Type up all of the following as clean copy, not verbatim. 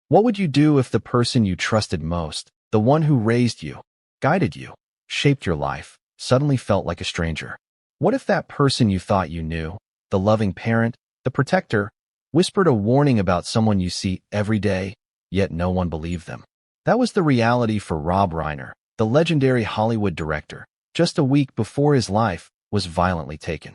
What would you do if the person you trusted most, the one who raised you, guided you, shaped your life, suddenly felt like a stranger? What if that person you thought you knew, the loving parent, the protector, whispered a warning about someone you see every day, yet no one believed them? That was the reality for Rob Reiner, the legendary Hollywood director, just a week before his life was violently taken.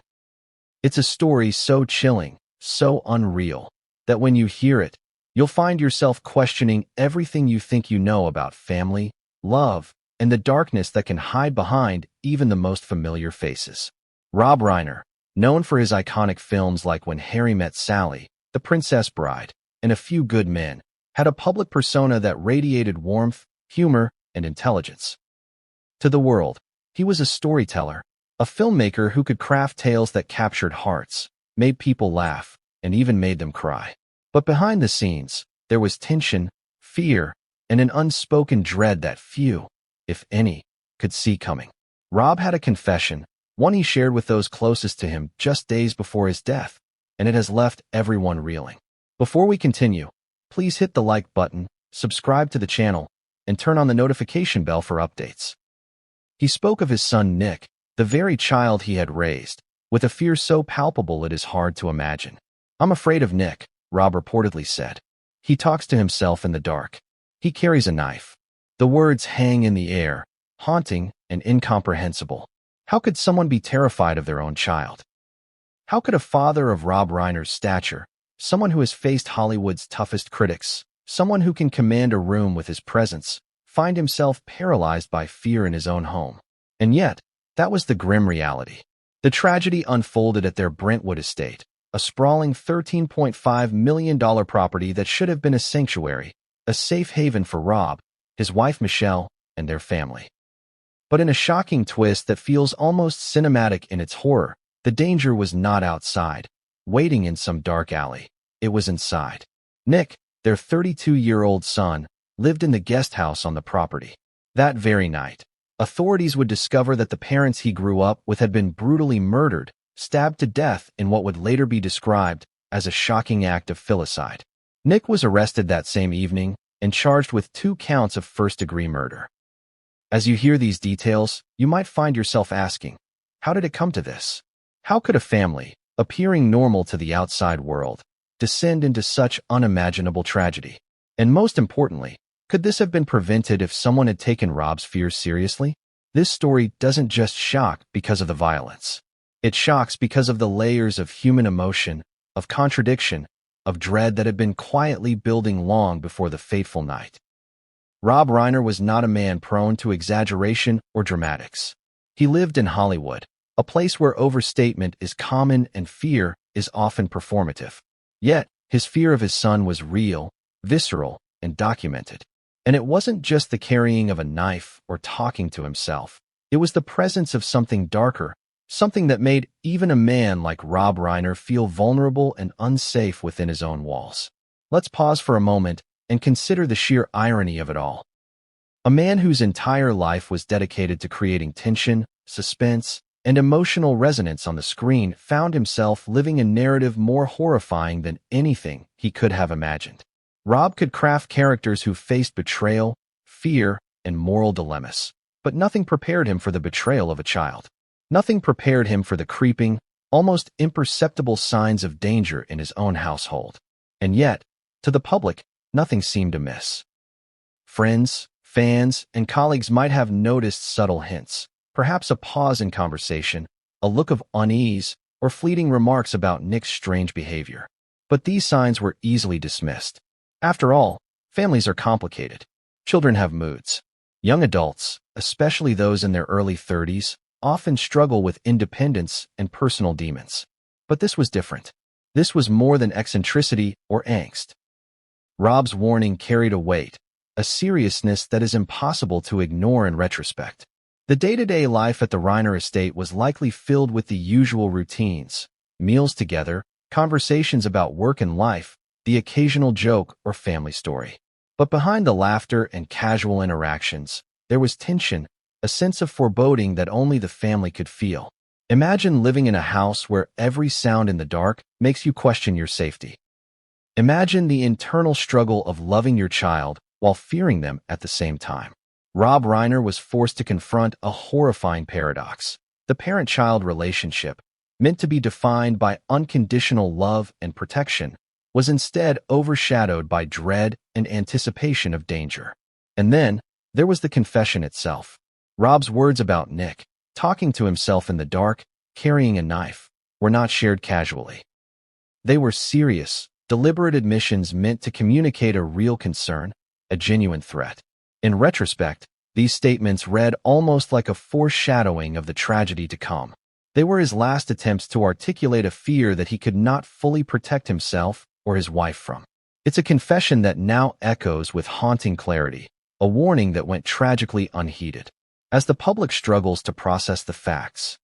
It's a story so chilling, so unreal, that when you hear it, you'll find yourself questioning everything you think you know about family, love, and the darkness that can hide behind even the most familiar faces. Rob Reiner, known for his iconic films like When Harry Met Sally, The Princess Bride, and A Few Good Men, had a public persona that radiated warmth, humor, and intelligence. To the world, he was a storyteller, a filmmaker who could craft tales that captured hearts, made people laugh, and even made them cry. But behind the scenes, there was tension, fear, and an unspoken dread that few, if any, could see coming. Rob had a confession, one he shared with those closest to him just days before his death, and it has left everyone reeling. Before we continue, please hit the like button, subscribe to the channel, and turn on the notification bell for updates. He spoke of his son Nick, the very child he had raised, with a fear so palpable it is hard to imagine. "I'm afraid of Nick," Rob reportedly said. "He talks to himself in the dark. He carries a knife." The words hang in the air, haunting and incomprehensible. How could someone be terrified of their own child? How could a father of Rob Reiner's stature, someone who has faced Hollywood's toughest critics, someone who can command a room with his presence, find himself paralyzed by fear in his own home? And yet, that was the grim reality. The tragedy unfolded at their Brentwood estate, a sprawling $13.5 million property that should have been a sanctuary, a safe haven for Rob, his wife Michelle, and their family. But in a shocking twist that feels almost cinematic in its horror, the danger was not outside, waiting in some dark alley. It was inside. Nick, their 32-year-old son, lived in the guest house on the property. That very night, authorities would discover that the parents he grew up with had been brutally murdered, stabbed to death in what would later be described as a shocking act of filicide. Nick was arrested that same evening and charged with 2 counts of first-degree murder. As you hear these details, you might find yourself asking, how did it come to this? How could a family, appearing normal to the outside world, descend into such unimaginable tragedy? And most importantly, could this have been prevented if someone had taken Rob's fears seriously? This story doesn't just shock because of the violence. It shocks because of the layers of human emotion, of contradiction, of dread that had been quietly building long before the fateful night. Rob Reiner was not a man prone to exaggeration or dramatics. He lived in Hollywood, a place where overstatement is common and fear is often performative. Yet, his fear of his son was real, visceral, and documented. And it wasn't just the carrying of a knife or talking to himself. It was the presence of something darker, something that made even a man like Rob Reiner feel vulnerable and unsafe within his own walls. Let's pause for a moment and consider the sheer irony of it all. A man whose entire life was dedicated to creating tension, suspense, and emotional resonance on the screen found himself living a narrative more horrifying than anything he could have imagined. Rob could craft characters who faced betrayal, fear, and moral dilemmas, but nothing prepared him for the betrayal of a child. Nothing prepared him for the creeping, almost imperceptible signs of danger in his own household. And yet, to the public, nothing seemed amiss. Friends, fans, and colleagues might have noticed subtle hints, perhaps a pause in conversation, a look of unease, or fleeting remarks about Nick's strange behavior. But these signs were easily dismissed. After all, families are complicated. Children have moods. Young adults, especially those in their early 30s, often struggle with independence and personal demons. But this was different. This was more than eccentricity or angst. Rob's warning carried a weight, a seriousness that is impossible to ignore in retrospect. The day-to-day life at the Reiner estate was likely filled with the usual routines, meals together, conversations about work and life, the occasional joke or family story. But behind the laughter and casual interactions, there was tension, a sense of foreboding that only the family could feel. Imagine living in a house where every sound in the dark makes you question your safety. Imagine the internal struggle of loving your child while fearing them at the same time. Rob Reiner was forced to confront a horrifying paradox. The parent-child relationship, meant to be defined by unconditional love and protection, was instead overshadowed by dread and anticipation of danger. And then, there was the confession itself. Rob's words about Nick, talking to himself in the dark, carrying a knife, were not shared casually. They were serious, deliberate admissions meant to communicate a real concern, a genuine threat. In retrospect, these statements read almost like a foreshadowing of the tragedy to come. They were his last attempts to articulate a fear that he could not fully protect himself or his wife from. It's a confession that now echoes with haunting clarity, a warning that went tragically unheeded. As the public struggles to process the facts,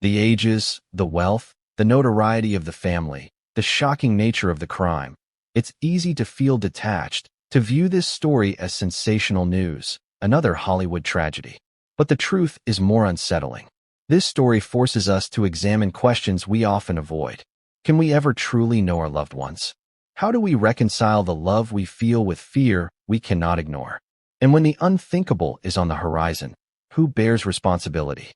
the ages, the wealth, the notoriety of the family, the shocking nature of the crime, it's easy to feel detached, to view this story as sensational news, another Hollywood tragedy. But the truth is more unsettling. This story forces us to examine questions we often avoid. Can we ever truly know our loved ones? How do we reconcile the love we feel with fear we cannot ignore? And when the unthinkable is on the horizon, who bears responsibility?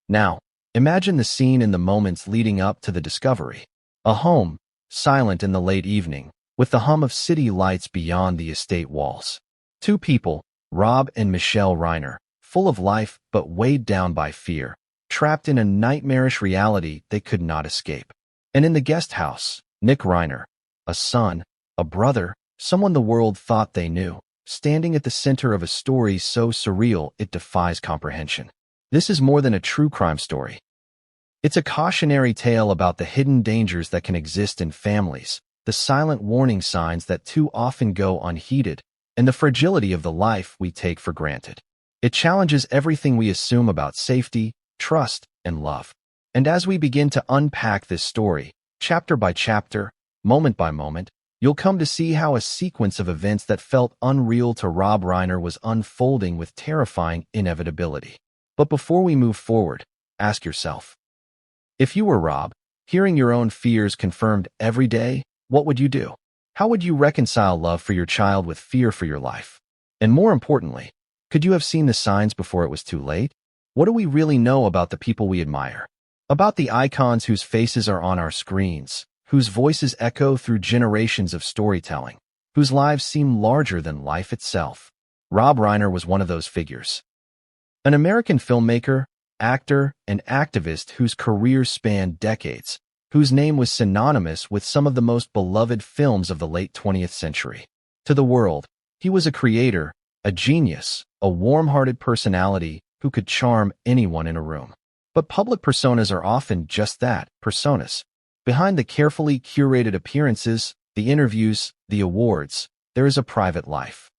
Now, imagine the scene in the moments leading up to the discovery. A home, silent in the late evening, with the hum of city lights beyond the estate walls. Two people, Rob and Michelle Reiner, full of life but weighed down by fear, trapped in a nightmarish reality they could not escape. And in the guest house, Nick Reiner, a son, a brother, someone the world thought they knew, standing at the center of a story so surreal it defies comprehension. This is more than a true crime story. It's a cautionary tale about the hidden dangers that can exist in families, the silent warning signs that too often go unheeded, and the fragility of the life we take for granted. It challenges everything we assume about safety, trust, and love. And as we begin to unpack this story, chapter by chapter, moment by moment, you'll come to see how a sequence of events that felt unreal to Rob Reiner was unfolding with terrifying inevitability. But before we move forward, ask yourself, if you were Rob, hearing your own fears confirmed every day, what would you do? How would you reconcile love for your child with fear for your life? And more importantly, could you have seen the signs before it was too late? What do we really know about the people we admire? About the icons whose faces are on our screens, whose voices echo through generations of storytelling, whose lives seem larger than life itself? Rob Reiner was one of those figures. An American filmmaker, actor, and activist whose career spanned decades, whose name was synonymous with some of the most beloved films of the late 20th century. To the world, he was a creator, a genius, a warm-hearted personality who could charm anyone in a room. But public personas are often just that, personas. Behind the carefully curated appearances, the interviews, the awards, there is a private life.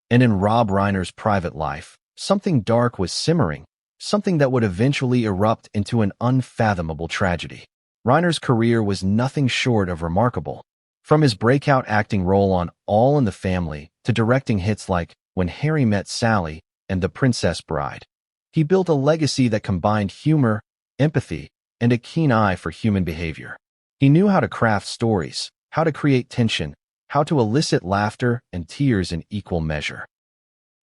And in Rob Reiner's private life, something dark was simmering, something that would eventually erupt into an unfathomable tragedy. Reiner's career was nothing short of remarkable. From his breakout acting role on All in the Family to directing hits like When Harry Met Sally and The Princess Bride, he built a legacy that combined humor, empathy, and a keen eye for human behavior. He knew how to craft stories, how to create tension, how to elicit laughter and tears in equal measure.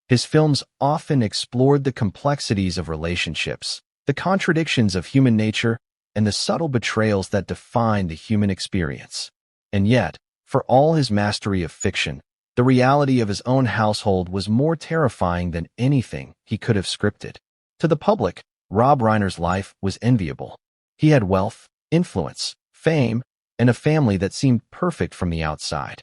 His films often explored the complexities of relationships, the contradictions of human nature, and the subtle betrayals that define the human experience. And yet, for all his mastery of fiction, the reality of his own household was more terrifying than anything he could have scripted. To the public, Rob Reiner's life was enviable. He had wealth, influence, fame, and a family that seemed perfect from the outside.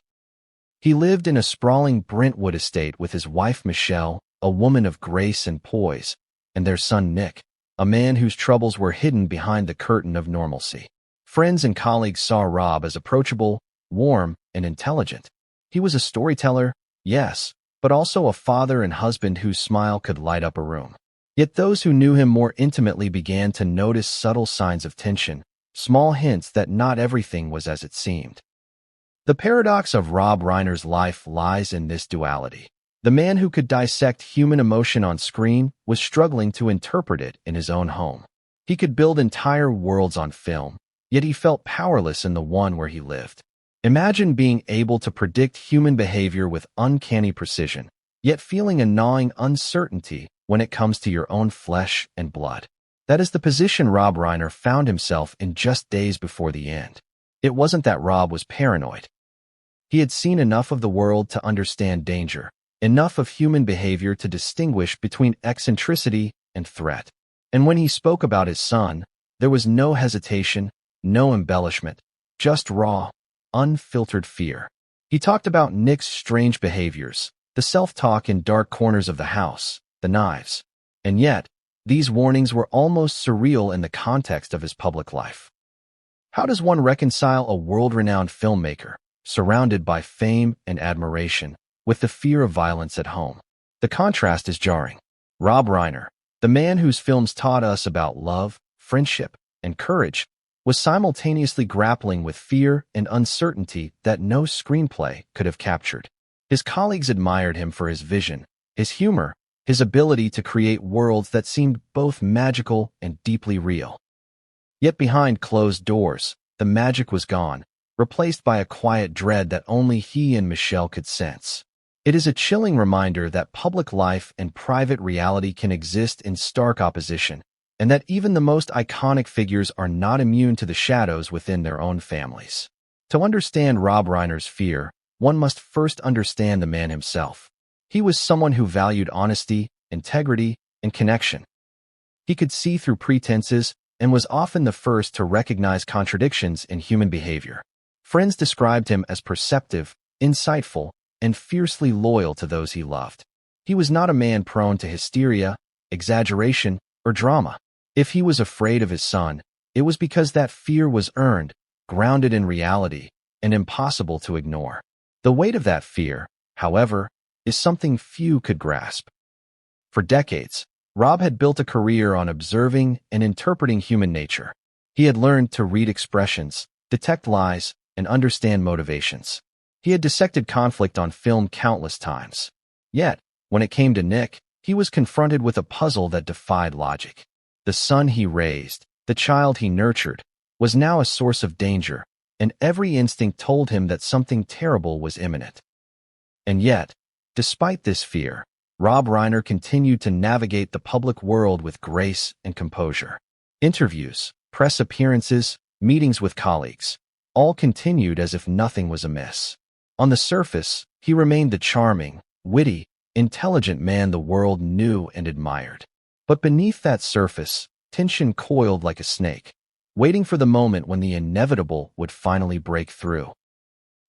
He lived in a sprawling Brentwood estate with his wife Michelle, a woman of grace and poise, and their son Nick, a man whose troubles were hidden behind the curtain of normalcy. Friends and colleagues saw Rob as approachable, warm, and intelligent. He was a storyteller, yes, but also a father and husband whose smile could light up a room. Yet those who knew him more intimately began to notice subtle signs of tension, small hints that not everything was as it seemed. The paradox of Rob Reiner's life lies in this duality. The man who could dissect human emotion on screen was struggling to interpret it in his own home. He could build entire worlds on film, yet he felt powerless in the one where he lived. Imagine being able to predict human behavior with uncanny precision, yet feeling a gnawing uncertainty when it comes to your own flesh and blood. That is the position Rob Reiner found himself in just days before the end. It wasn't that Rob was paranoid. He had seen enough of the world to understand danger, enough of human behavior to distinguish between eccentricity and threat. And when he spoke about his son, there was no hesitation, no embellishment, just raw, unfiltered fear. He talked about Nick's strange behaviors, the self-talk in dark corners of the house, the knives. And yet, these warnings were almost surreal in the context of his public life. How does one reconcile a world-renowned filmmaker, surrounded by fame and admiration, with the fear of violence at home? The contrast is jarring. Rob Reiner, the man whose films taught us about love, friendship, and courage, was simultaneously grappling with fear and uncertainty that no screenplay could have captured. His colleagues admired him for his vision, his humor, his ability to create worlds that seemed both magical and deeply real. Yet behind closed doors, the magic was gone, replaced by a quiet dread that only he and Michelle could sense. It is a chilling reminder that public life and private reality can exist in stark opposition, and that even the most iconic figures are not immune to the shadows within their own families. To understand Rob Reiner's fear, one must first understand the man himself. He was someone who valued honesty, integrity, and connection. He could see through pretenses and was often the first to recognize contradictions in human behavior. Friends described him as perceptive, insightful, and fiercely loyal to those he loved. He was not a man prone to hysteria, exaggeration, or drama. If he was afraid of his son, it was because that fear was earned, grounded in reality, and impossible to ignore. The weight of that fear, however, is something few could grasp. For decades, Rob had built a career on observing and interpreting human nature. He had learned to read expressions, detect lies, and understand motivations. He had dissected conflict on film countless times. Yet, when it came to Nick, he was confronted with a puzzle that defied logic. The son he raised, the child he nurtured, was now a source of danger, and every instinct told him that something terrible was imminent. And yet, despite this fear, Rob Reiner continued to navigate the public world with grace and composure. Interviews, press appearances, meetings with colleagues, all continued as if nothing was amiss. On the surface, he remained the charming, witty, intelligent man the world knew and admired. But beneath that surface, tension coiled like a snake, waiting for the moment when the inevitable would finally break through.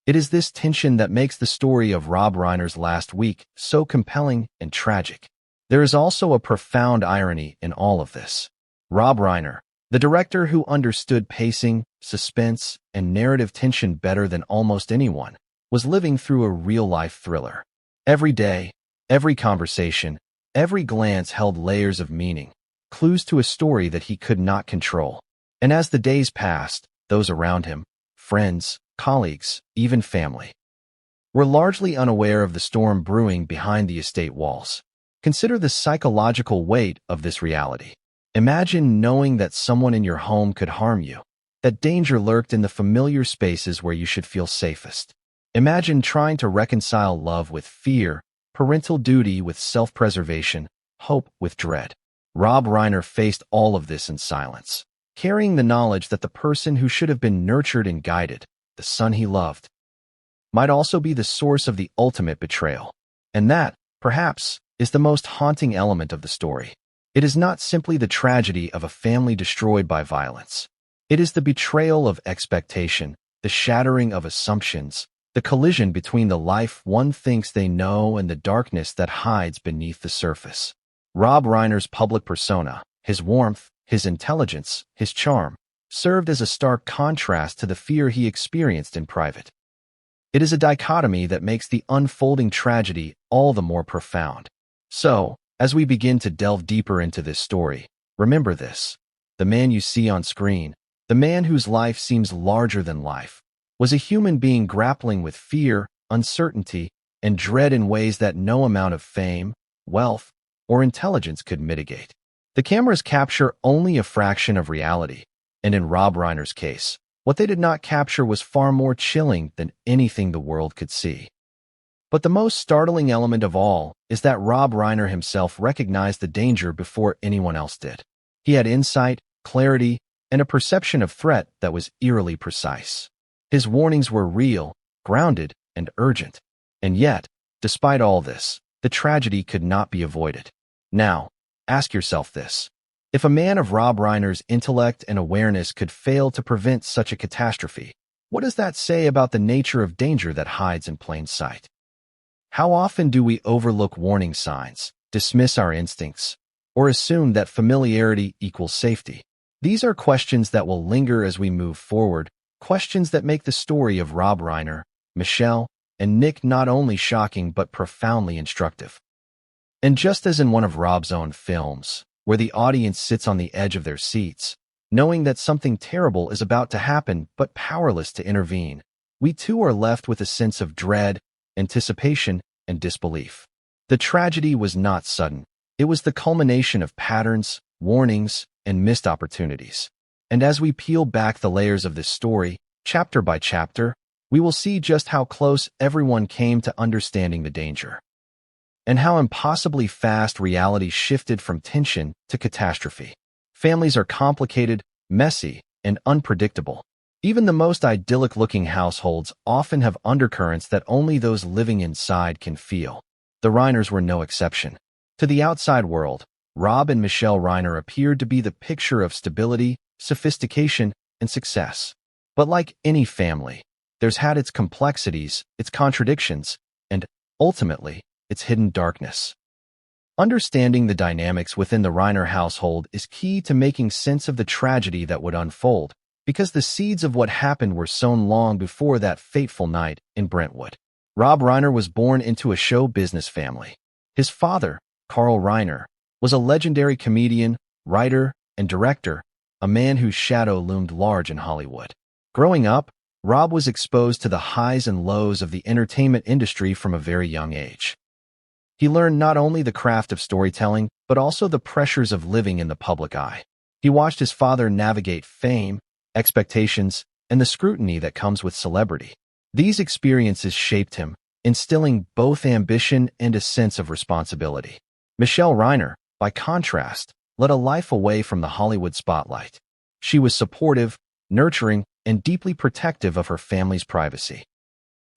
It is this tension that makes the story of Rob Reiner's last week so compelling and tragic. There is also a profound irony in all of this. Rob Reiner, the director who understood pacing, suspense, and narrative tension better than almost anyone, was living through a real-life thriller. Every day, every conversation, every glance held layers of meaning, clues to a story that he could not control. And as the days passed, those around him, friends, colleagues, even family, were largely unaware of the storm brewing behind the estate walls. Consider the psychological weight of this reality. Imagine knowing that someone in your home could harm you, that danger lurked in the familiar spaces where you should feel safest. Imagine trying to reconcile love with fear, parental duty with self-preservation, hope with dread. Rob Reiner faced all of this in silence, carrying the knowledge that the person who should have been nurtured and guided, the son he loved, might also be the source of the ultimate betrayal. And that, perhaps, is the most haunting element of the story. It is not simply the tragedy of a family destroyed by violence. It is the betrayal of expectation, the shattering of assumptions, the collision between the life one thinks they know and the darkness that hides beneath the surface. Rob Reiner's public persona, his warmth, his intelligence, his charm, served as a stark contrast to the fear he experienced in private. It is a dichotomy that makes the unfolding tragedy all the more profound. So, as we begin to delve deeper into this story, remember this: the man you see on screen, the man whose life seems larger than life, was a human being grappling with fear, uncertainty, and dread in ways that no amount of fame, wealth, or intelligence could mitigate. The cameras capture only a fraction of reality, and in Rob Reiner's case, What they did not capture was far more chilling than anything the world could see. But the most startling element of all is that Rob Reiner himself recognized the danger before anyone else did. He had insight, clarity, and a perception of threat that was eerily precise. His warnings were real, grounded, and urgent. And yet, despite all this, the tragedy could not be avoided. Now, ask yourself this. If a man of Rob Reiner's intellect and awareness could fail to prevent such a catastrophe, what does that say about the nature of danger that hides in plain sight? How often do we overlook warning signs, dismiss our instincts, or assume that familiarity equals safety? These are questions that will linger as we move forward, questions that make the story of Rob Reiner, Michelle, and Nick not only shocking but profoundly instructive. And just as in one of Rob's own films, where the audience sits on the edge of their seats, knowing that something terrible is about to happen but powerless to intervene, we too are left with a sense of dread, anticipation, and disbelief. The tragedy was not sudden. It was the culmination of patterns, warnings, and missed opportunities. And as we peel back the layers of this story, chapter by chapter, we will see just how close everyone came to understanding the danger, and how impossibly fast reality shifted from tension to catastrophe. Families are complicated, messy, and unpredictable. Even the most idyllic-looking households often have undercurrents that only those living inside can feel. The Reiners were no exception. To the outside world, Rob and Michelle Reiner appeared to be the picture of stability, sophistication, and success. But like any family, there's had its complexities, its contradictions, and, ultimately, its hidden darkness. Understanding the dynamics within the Reiner household is key to making sense of the tragedy that would unfold, because the seeds of what happened were sown long before that fateful night in Brentwood. Rob Reiner was born into a show business family. His father, Carl Reiner, was a legendary comedian, writer, and director, a man whose shadow loomed large in Hollywood. Growing up, Rob was exposed to the highs and lows of the entertainment industry from a very young age. He learned not only the craft of storytelling, but also the pressures of living in the public eye. He watched his father navigate fame, expectations, and the scrutiny that comes with celebrity. These experiences shaped him, instilling both ambition and a sense of responsibility. Michelle Reiner, by contrast, led a life away from the Hollywood spotlight. She was supportive, nurturing, and deeply protective of her family's privacy.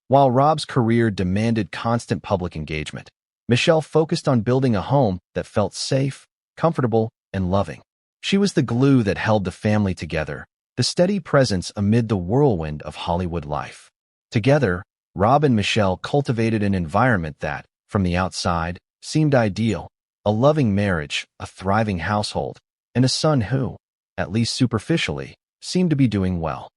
While Rob's career demanded constant public engagement, Michelle focused on building a home that felt safe, comfortable, and loving. She was the glue that held the family together, the steady presence amid the whirlwind of Hollywood life. Together, Rob and Michelle cultivated an environment that, from the outside, seemed ideal: a loving marriage, a thriving household, and a son who, at least superficially, seemed to be doing well.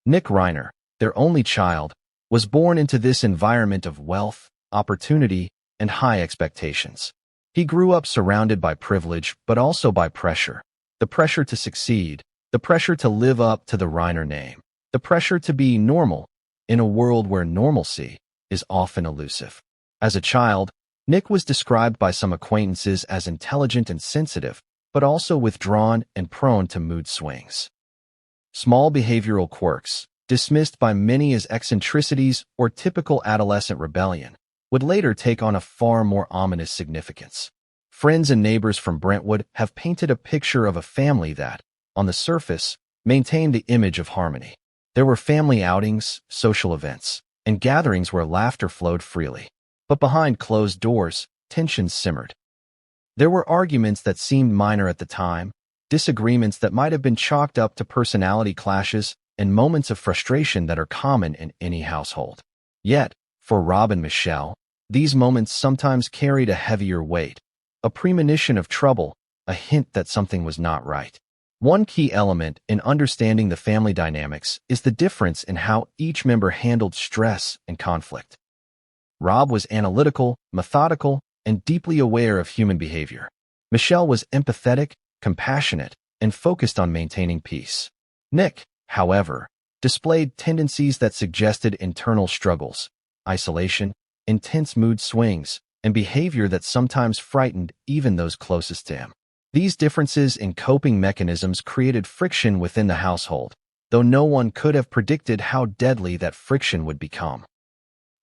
Nick Reiner, their only child, was born into this environment of wealth, opportunity, and high expectations. He grew up surrounded by privilege, but also by pressure. The pressure to succeed, the pressure to live up to the Reiner name, the pressure to be normal, in a world where normalcy is often elusive. As a child, Nick was described by some acquaintances as intelligent and sensitive, but also withdrawn and prone to mood swings. Small behavioral quirks, dismissed by many as eccentricities or typical adolescent rebellion, would later take on a far more ominous significance. Friends and neighbors from Brentwood have painted a picture of a family that, on the surface, maintained the image of harmony. There were family outings, social events, and gatherings where laughter flowed freely. But behind closed doors, tensions simmered. There were arguments that seemed minor at the time, disagreements that might have been chalked up to personality clashes, and moments of frustration that are common in any household. Yet, for Rob and Michelle, these moments sometimes carried a heavier weight, a premonition of trouble, a hint that something was not right. One key element in understanding the family dynamics is the difference in how each member handled stress and conflict. Rob was analytical, methodical, and deeply aware of human behavior. Michelle was empathetic, compassionate, and focused on maintaining peace. Nick, however, displayed tendencies that suggested internal struggles, isolation, intense mood swings, and behavior that sometimes frightened even those closest to him. These differences in coping mechanisms created friction within the household, though no one could have predicted how deadly that friction would become.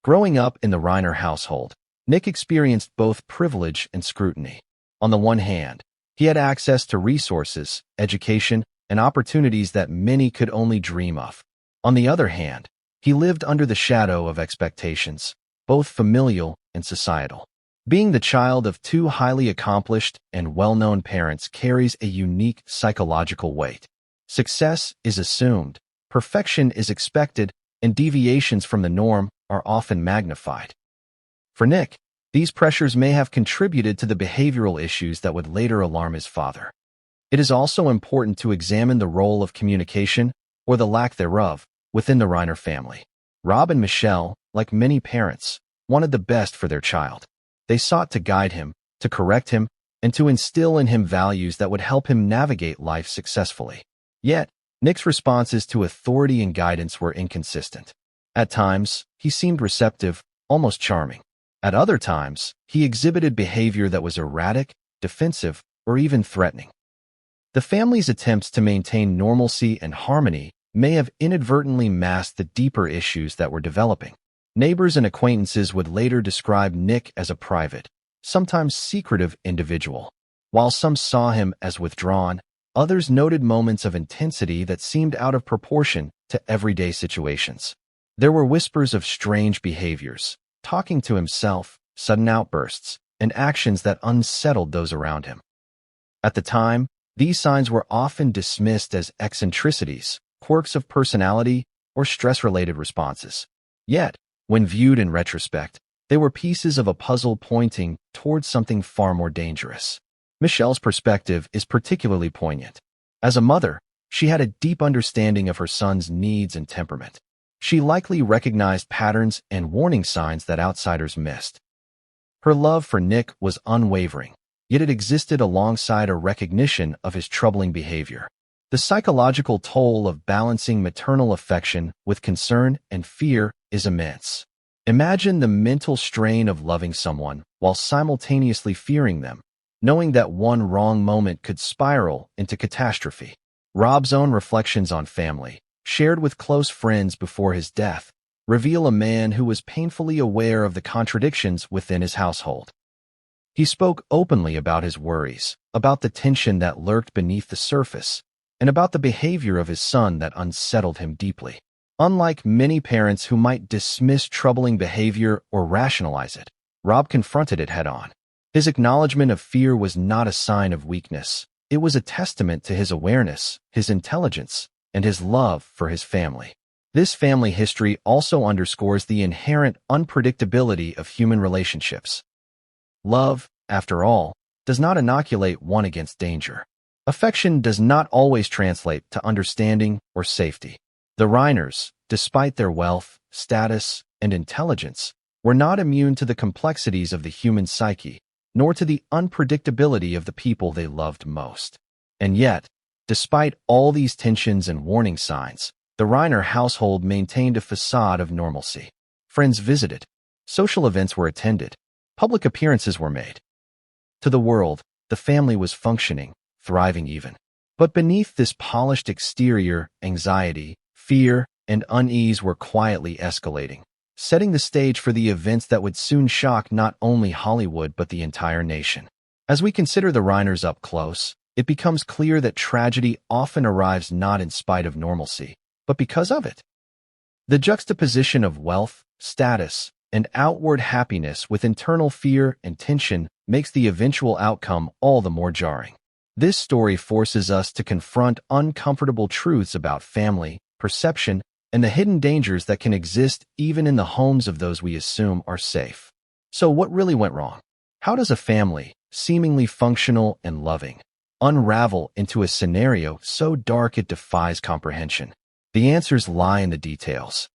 Growing up in the Reiner household, Nick experienced both privilege and scrutiny. On the one hand, he had access to resources, education, and opportunities that many could only dream of. On the other hand, he lived under the shadow of expectations, both familial and societal. Being the child of two highly accomplished and well-known parents carries a unique psychological weight. Success is assumed, perfection is expected, and deviations from the norm are often magnified. For Nick, these pressures may have contributed to the behavioral issues that would later alarm his father. It is also important to examine the role of communication, or the lack thereof, within the Reiner family. Rob and Michelle, like many parents, wanted the best for their child. They sought to guide him, to correct him, and to instill in him values that would help him navigate life successfully. Yet, Nick's responses to authority and guidance were inconsistent. At times, he seemed receptive, almost charming. At other times, he exhibited behavior that was erratic, defensive, or even threatening. The family's attempts to maintain normalcy and harmony may have inadvertently masked the deeper issues that were developing. Neighbors and acquaintances would later describe Nick as a private, sometimes secretive individual. While some saw him as withdrawn, others noted moments of intensity that seemed out of proportion to everyday situations. There were whispers of strange behaviors, talking to himself, sudden outbursts, and actions that unsettled those around him. At the time, these signs were often dismissed as eccentricities, quirks of personality, or stress-related responses. Yet, when viewed in retrospect, they were pieces of a puzzle pointing towards something far more dangerous. Michelle's perspective is particularly poignant. As a mother, she had a deep understanding of her son's needs and temperament. She likely recognized patterns and warning signs that outsiders missed. Her love for Nick was unwavering, yet it existed alongside a recognition of his troubling behavior. The psychological toll of balancing maternal affection with concern and fear is immense. Imagine the mental strain of loving someone while simultaneously fearing them, knowing that one wrong moment could spiral into catastrophe. Rob's own reflections on family, shared with close friends before his death, reveal a man who was painfully aware of the contradictions within his household. He spoke openly about his worries, about the tension that lurked beneath the surface, and about the behavior of his son that unsettled him deeply. Unlike many parents who might dismiss troubling behavior or rationalize it, Rob confronted it head-on. His acknowledgement of fear was not a sign of weakness. It was a testament to his awareness, his intelligence, and his love for his family. This family history also underscores the inherent unpredictability of human relationships. Love, after all, does not inoculate one against danger. Affection does not always translate to understanding or safety. The Reiners, despite their wealth, status, and intelligence, were not immune to the complexities of the human psyche, nor to the unpredictability of the people they loved most. And yet, despite all these tensions and warning signs, the Reiner household maintained a facade of normalcy. Friends visited, social events were attended, public appearances were made. To the world, the family was functioning, thriving even. But beneath this polished exterior, anxiety, fear, and unease were quietly escalating, setting the stage for the events that would soon shock not only Hollywood but the entire nation. As we consider the Reiners up close, it becomes clear that tragedy often arrives not in spite of normalcy, but because of it. The juxtaposition of wealth, status, and outward happiness with internal fear and tension makes the eventual outcome all the more jarring. This story forces us to confront uncomfortable truths about family, perception, and the hidden dangers that can exist even in the homes of those we assume are safe. So what really went wrong? How does a family, seemingly functional and loving, unravel into a scenario so dark it defies comprehension? The answers lie in the details.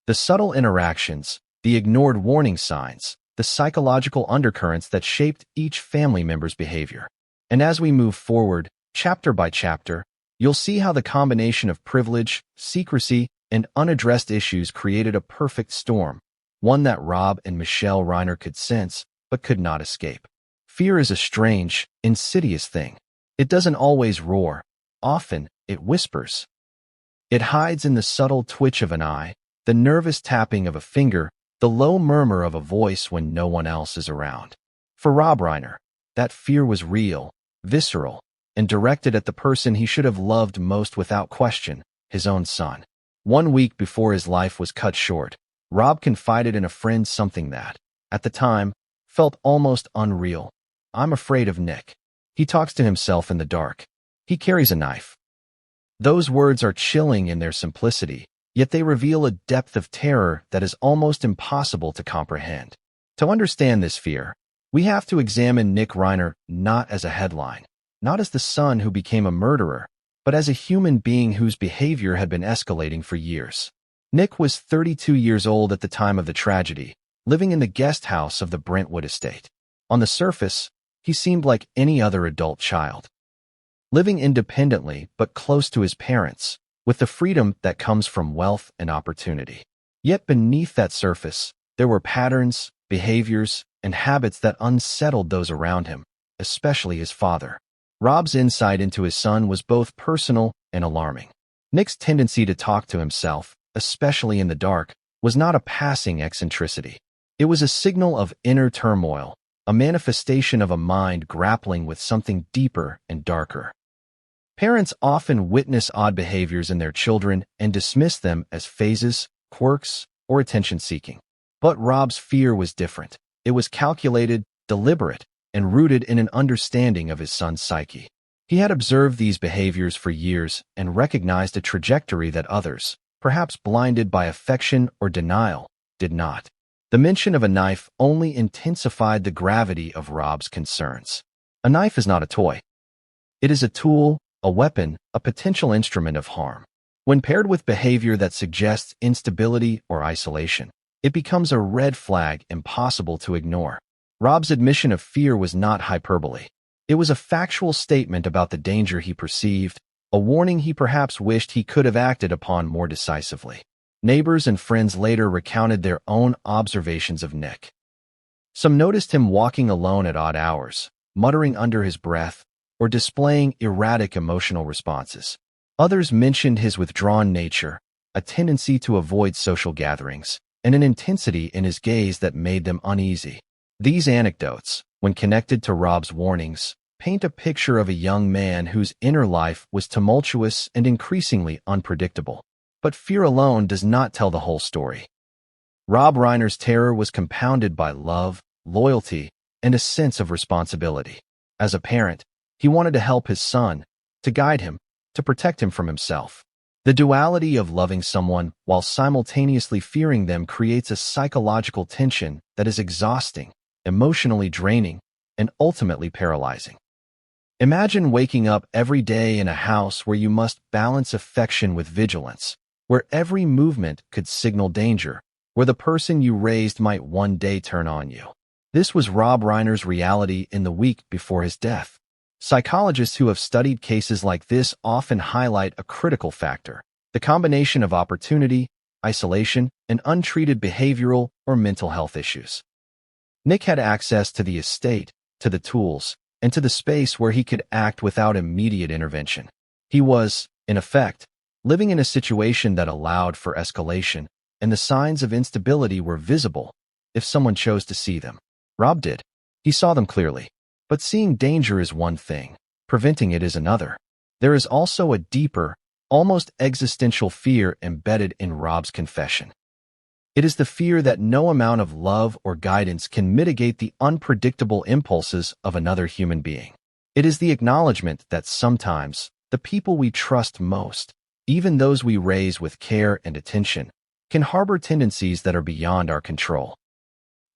The subtle interactions, the ignored warning signs, the psychological undercurrents that shaped each family member's behavior. And as we move forward, chapter by chapter, you'll see how the combination of privilege, secrecy, and unaddressed issues created a perfect storm, one that Rob and Michelle Reiner could sense but could not escape. Fear is a strange, insidious thing. It doesn't always roar. Often, it whispers. It hides in the subtle twitch of an eye, the nervous tapping of a finger, the low murmur of a voice when no one else is around. For Rob Reiner, that fear was real, visceral, and directed at the person he should have loved most without question, his own son. 1 week before his life was cut short, Rob confided in a friend something that, at the time, felt almost unreal. "I'm afraid of Nick. He talks to himself in the dark. He carries a knife." Those words are chilling in their simplicity, yet they reveal a depth of terror that is almost impossible to comprehend. To understand this fear, we have to examine Nick Reiner not as a headline, not as the son who became a murderer, but as a human being whose behavior had been escalating for years. Nick was 32 years old at the time of the tragedy, living in the guest house of the Brentwood estate. On the surface, he seemed like any other adult child, living independently but close to his parents, with the freedom that comes from wealth and opportunity. Yet beneath that surface, there were patterns, behaviors, and habits that unsettled those around him, especially his father. Rob's insight into his son was both personal and alarming. Nick's tendency to talk to himself, especially in the dark, was not a passing eccentricity. It was a signal of inner turmoil, a manifestation of a mind grappling with something deeper and darker. Parents often witness odd behaviors in their children and dismiss them as phases, quirks, or attention-seeking. But Rob's fear was different. It was calculated, deliberate, and rooted in an understanding of his son's psyche. He had observed these behaviors for years and recognized a trajectory that others, perhaps blinded by affection or denial, did not. The mention of a knife only intensified the gravity of Rob's concerns. A knife is not a toy. It is a tool, a weapon, a potential instrument of harm. When paired with behavior that suggests instability or isolation, it becomes a red flag impossible to ignore. Rob's admission of fear was not hyperbole. It was a factual statement about the danger he perceived, a warning he perhaps wished he could have acted upon more decisively. Neighbors and friends later recounted their own observations of Nick. Some noticed him walking alone at odd hours, muttering under his breath, or displaying erratic emotional responses. Others mentioned his withdrawn nature, a tendency to avoid social gatherings, and an intensity in his gaze that made them uneasy. These anecdotes, when connected to Rob's warnings, paint a picture of a young man whose inner life was tumultuous and increasingly unpredictable. But fear alone does not tell the whole story. Rob Reiner's terror was compounded by love, loyalty, and a sense of responsibility. As a parent, he wanted to help his son, to guide him, to protect him from himself. The duality of loving someone while simultaneously fearing them creates a psychological tension that is exhausting, emotionally draining, and ultimately paralyzing. Imagine waking up every day in a house where you must balance affection with vigilance, where every movement could signal danger, where the person you raised might one day turn on you. This was Rob Reiner's reality in the week before his death. Psychologists who have studied cases like this often highlight a critical factor: the combination of opportunity, isolation, and untreated behavioral or mental health issues. Nick had access to the estate, to the tools, and to the space where he could act without immediate intervention. He was, in effect, living in a situation that allowed for escalation, and the signs of instability were visible if someone chose to see them. Rob did. He saw them clearly. But seeing danger is one thing, preventing it is another. There is also a deeper, almost existential fear embedded in Rob's confession. It is the fear that no amount of love or guidance can mitigate the unpredictable impulses of another human being. It is the acknowledgement that sometimes the people we trust most, even those we raise with care and attention, can harbor tendencies that are beyond our control.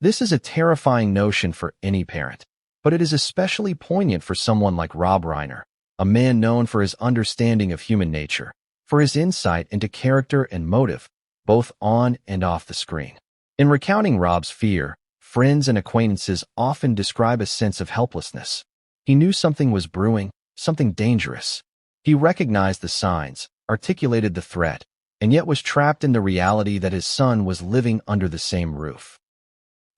This is a terrifying notion for any parent, but it is especially poignant for someone like Rob Reiner, a man known for his understanding of human nature, for his insight into character and motive, both on and off the screen. In recounting Rob's fear, friends and acquaintances often describe a sense of helplessness. He knew something was brewing, something dangerous. He recognized the signs, articulated the threat, and yet was trapped in the reality that his son was living under the same roof.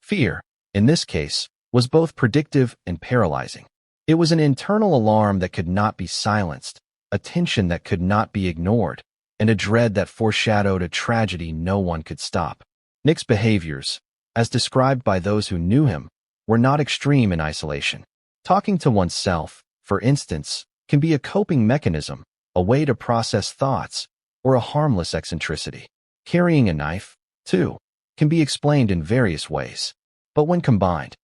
Fear, in this case, was both predictive and paralyzing. It was an internal alarm that could not be silenced, a tension that could not be ignored, and a dread that foreshadowed a tragedy no one could stop. Nick's behaviors, as described by those who knew him, were not extreme in isolation. Talking to oneself, for instance, can be a coping mechanism, a way to process thoughts, or a harmless eccentricity. Carrying a knife, too, can be explained in various ways. But when combined,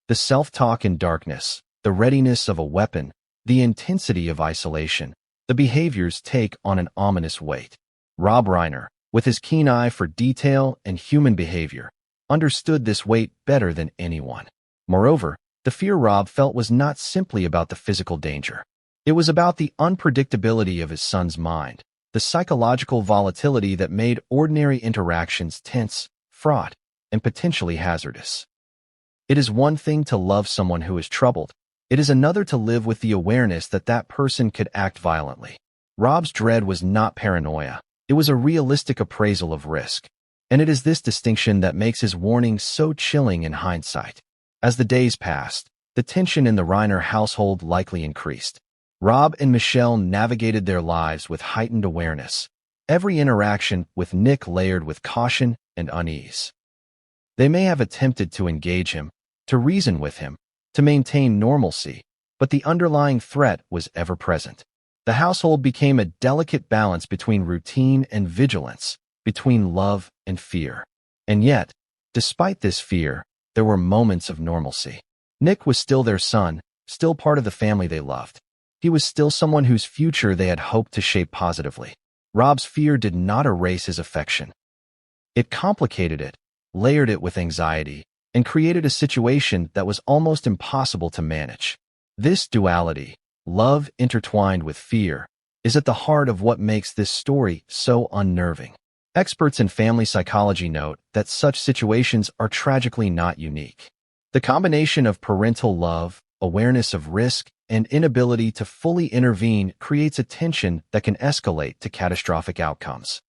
the self-talk in darkness, the readiness of a weapon, the intensity of isolation, the behaviors take on an ominous weight. Rob Reiner, with his keen eye for detail and human behavior, understood this weight better than anyone. Moreover, the fear Rob felt was not simply about the physical danger. It was about the unpredictability of his son's mind, the psychological volatility that made ordinary interactions tense, fraught, and potentially hazardous. It is one thing to love someone who is troubled. It is another to live with the awareness that that person could act violently. Rob's dread was not paranoia. It was a realistic appraisal of risk. And it is this distinction that makes his warning so chilling in hindsight. As the days passed, the tension in the Reiner household likely increased. Rob and Michelle navigated their lives with heightened awareness, every interaction with Nick layered with caution and unease. They may have attempted to engage him, to reason with him, to maintain normalcy, but the underlying threat was ever present. The household became a delicate balance between routine and vigilance, between love and fear. And yet, despite this fear, there were moments of normalcy. Nick was still their son, still part of the family they loved. He was still someone whose future they had hoped to shape positively. Rob's fear did not erase his affection. It complicated it, layered it with anxiety, and created a situation that was almost impossible to manage. This duality, love intertwined with fear, is at the heart of what makes this story so unnerving. Experts in family psychology note that such situations are tragically not unique. The combination of parental love, awareness of risk, and inability to fully intervene creates a tension that can escalate to catastrophic outcomes.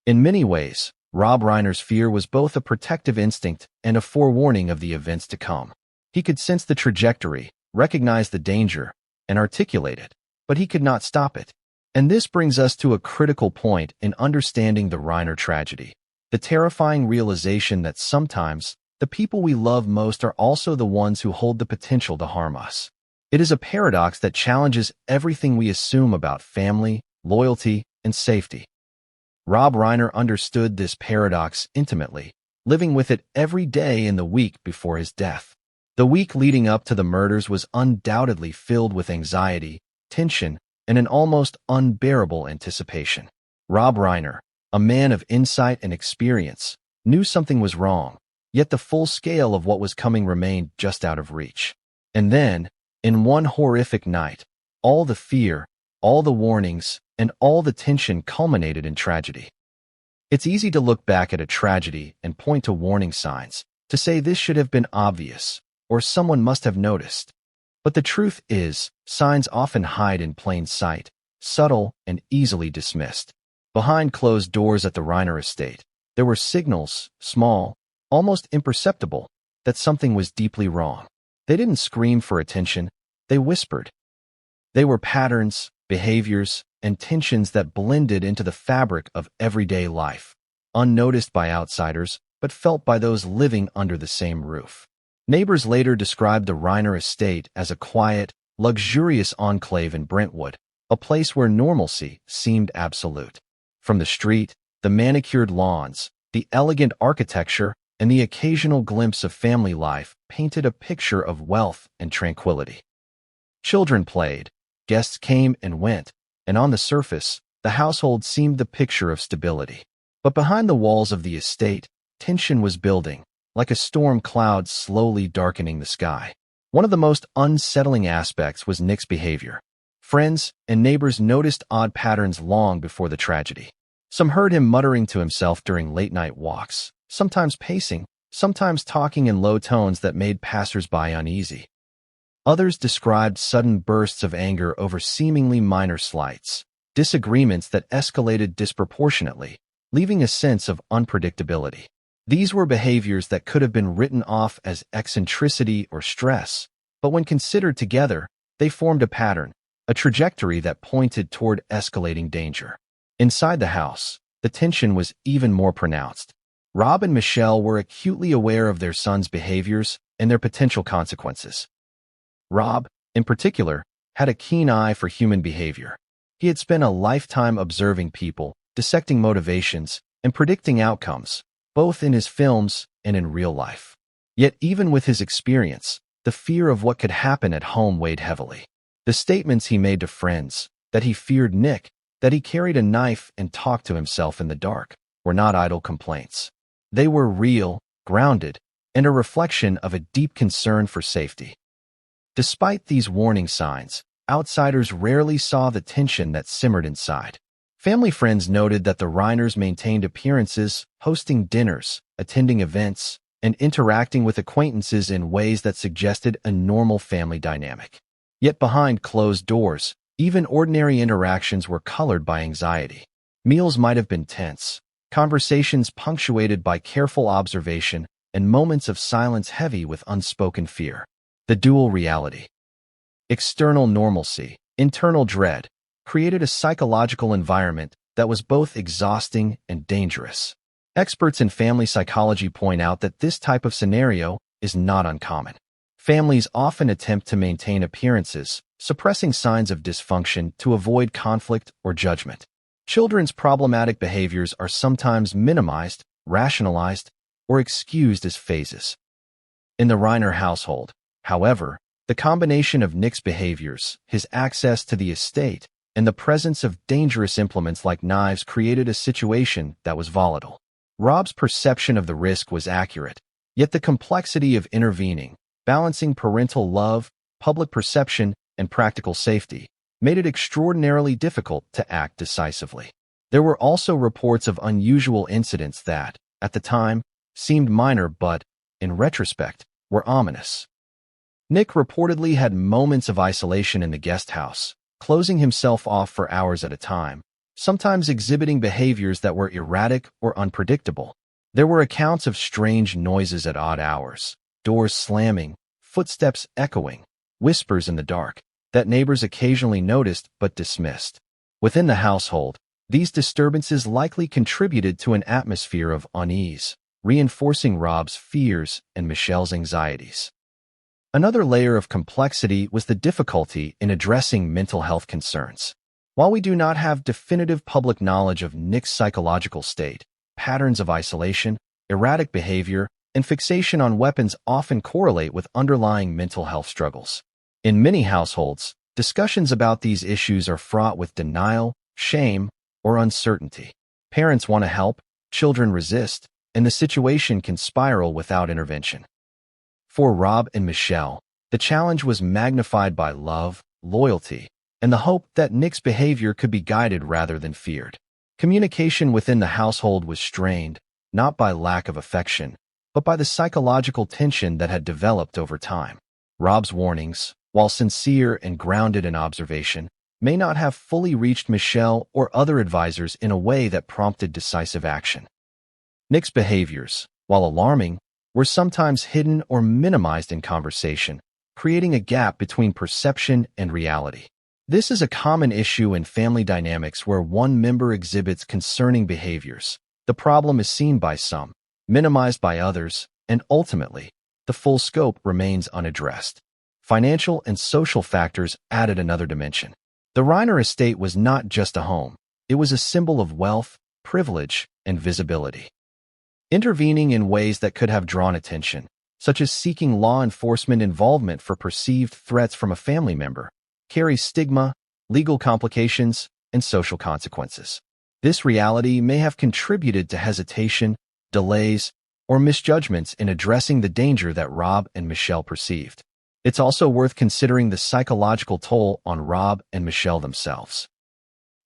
In many ways, Rob Reiner's fear was both a protective instinct and a forewarning of the events to come. He could sense the trajectory, recognize the danger, and articulate it, but he could not stop it. And this brings us to a critical point in understanding the Reiner tragedy, the terrifying realization that sometimes the people we love most are also the ones who hold the potential to harm us. It is a paradox that challenges everything we assume about family, loyalty, and safety. Rob Reiner understood this paradox intimately, living with it every day in the week before his death. The week leading up to the murders was undoubtedly filled with anxiety, tension, and an almost unbearable anticipation. Rob Reiner, a man of insight and experience, knew something was wrong, yet the full scale of what was coming remained just out of reach. And then, in one horrific night, all the fear, all the warnings, and all the tension culminated in tragedy. It's easy to look back at a tragedy and point to warning signs, to say this should have been obvious, or someone must have noticed. But the truth is, signs often hide in plain sight, subtle and easily dismissed. Behind closed doors at the Reiner estate, there were signals, small, almost imperceptible, that something was deeply wrong. They didn't scream for attention, they whispered. They were patterns, behaviors, and tensions that blended into the fabric of everyday life, unnoticed by outsiders, but felt by those living under the same roof. Neighbors later described the Reiner estate as a quiet, luxurious enclave in Brentwood, a place where normalcy seemed absolute. From the street, the manicured lawns, the elegant architecture, and the occasional glimpse of family life painted a picture of wealth and tranquility. Children played, guests came and went, and on the surface, the household seemed the picture of stability. But behind the walls of the estate, tension was building, like a storm cloud slowly darkening the sky. One of the most unsettling aspects was Nick's behavior. Friends and neighbors noticed odd patterns long before the tragedy. Some heard him muttering to himself during late-night walks, sometimes pacing, sometimes talking in low tones that made passers-by uneasy. Others described sudden bursts of anger over seemingly minor slights, disagreements that escalated disproportionately, leaving a sense of unpredictability. These were behaviors that could have been written off as eccentricity or stress, but when considered together, they formed a pattern, a trajectory that pointed toward escalating danger. Inside the house, the tension was even more pronounced. Rob and Michelle were acutely aware of their son's behaviors and their potential consequences. Rob, in particular, had a keen eye for human behavior. He had spent a lifetime observing people, dissecting motivations, and predicting outcomes, both in his films and in real life. Yet even with his experience, the fear of what could happen at home weighed heavily. The statements he made to friends, that he feared Nick, that he carried a knife and talked to himself in the dark, were not idle complaints. They were real, grounded, and a reflection of a deep concern for safety. Despite these warning signs, outsiders rarely saw the tension that simmered inside. Family friends noted that the Reiners maintained appearances, hosting dinners, attending events, and interacting with acquaintances in ways that suggested a normal family dynamic. Yet behind closed doors, even ordinary interactions were colored by anxiety. Meals might have been tense, conversations punctuated by careful observation, and moments of silence heavy with unspoken fear. The dual reality. External normalcy, internal dread, created a psychological environment that was both exhausting and dangerous. Experts in family psychology point out that this type of scenario is not uncommon. Families often attempt to maintain appearances, suppressing signs of dysfunction to avoid conflict or judgment. Children's problematic behaviors are sometimes minimized, rationalized, or excused as phases. In the Reiner household, however, the combination of Nick's behaviors, his access to the estate, and the presence of dangerous implements like knives created a situation that was volatile. Rob's perception of the risk was accurate, yet the complexity of intervening, balancing parental love, public perception, and practical safety, made it extraordinarily difficult to act decisively. There were also reports of unusual incidents that, at the time, seemed minor but, in retrospect, were ominous. Nick reportedly had moments of isolation in the guest house, closing himself off for hours at a time, sometimes exhibiting behaviors that were erratic or unpredictable. There were accounts of strange noises at odd hours, doors slamming, footsteps echoing, whispers in the dark, that neighbors occasionally noticed but dismissed. Within the household, these disturbances likely contributed to an atmosphere of unease, reinforcing Rob's fears and Michelle's anxieties. Another layer of complexity was the difficulty in addressing mental health concerns. While we do not have definitive public knowledge of Nick's psychological state, patterns of isolation, erratic behavior, and fixation on weapons often correlate with underlying mental health struggles. In many households, discussions about these issues are fraught with denial, shame, or uncertainty. Parents want to help, children resist, and the situation can spiral without intervention. For Rob and Michelle, the challenge was magnified by love, loyalty, and the hope that Nick's behavior could be guided rather than feared. Communication within the household was strained, not by lack of affection, but by the psychological tension that had developed over time. Rob's warnings, while sincere and grounded in observation, may not have fully reached Michelle or other advisors in a way that prompted decisive action. Nick's behaviors, while alarming, were sometimes hidden or minimized in conversation, creating a gap between perception and reality. This is a common issue in family dynamics where one member exhibits concerning behaviors. The problem is seen by some, minimized by others, and ultimately, the full scope remains unaddressed. Financial and social factors added another dimension. The Reiner estate was not just a home. It was a symbol of wealth, privilege, and visibility. Intervening in ways that could have drawn attention, such as seeking law enforcement involvement for perceived threats from a family member, carries stigma, legal complications, and social consequences. This reality may have contributed to hesitation, delays, or misjudgments in addressing the danger that Rob and Michelle perceived. It's also worth considering the psychological toll on Rob and Michelle themselves.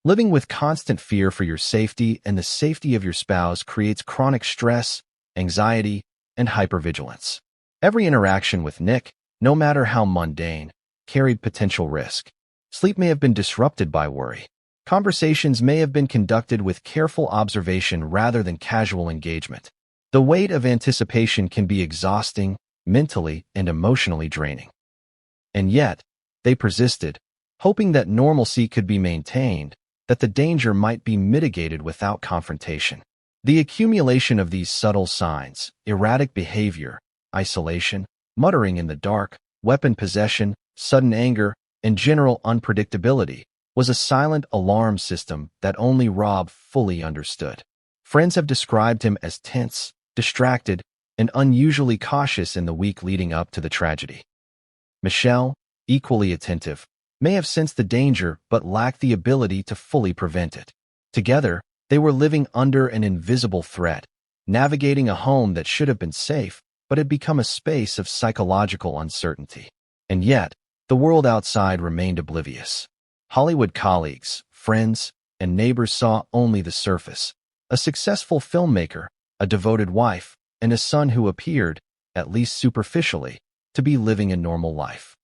Living with constant fear for your safety and the safety of your spouse creates chronic stress, anxiety, and hypervigilance. Every interaction with Nick, no matter how mundane, carried potential risk. Sleep may have been disrupted by worry. Conversations may have been conducted with careful observation rather than casual engagement. The weight of anticipation can be exhausting, mentally and emotionally draining. And yet, they persisted, hoping that normalcy could be maintained, that the danger might be mitigated without confrontation. The accumulation of these subtle signs, erratic behavior, isolation, muttering in the dark, weapon possession, sudden anger, and general unpredictability, was a silent alarm system that only Rob fully understood. Friends have described him as tense, distracted, and unusually cautious in the week leading up to the tragedy. Michelle, equally attentive, may have sensed the danger but lacked the ability to fully prevent it. Together, they were living under an invisible threat, navigating a home that should have been safe but had become a space of psychological uncertainty. And yet, the world outside remained oblivious. Hollywood colleagues, friends, and neighbors saw only the surface. A successful filmmaker, a devoted wife, and a son who appeared, at least superficially, to be living a normal life.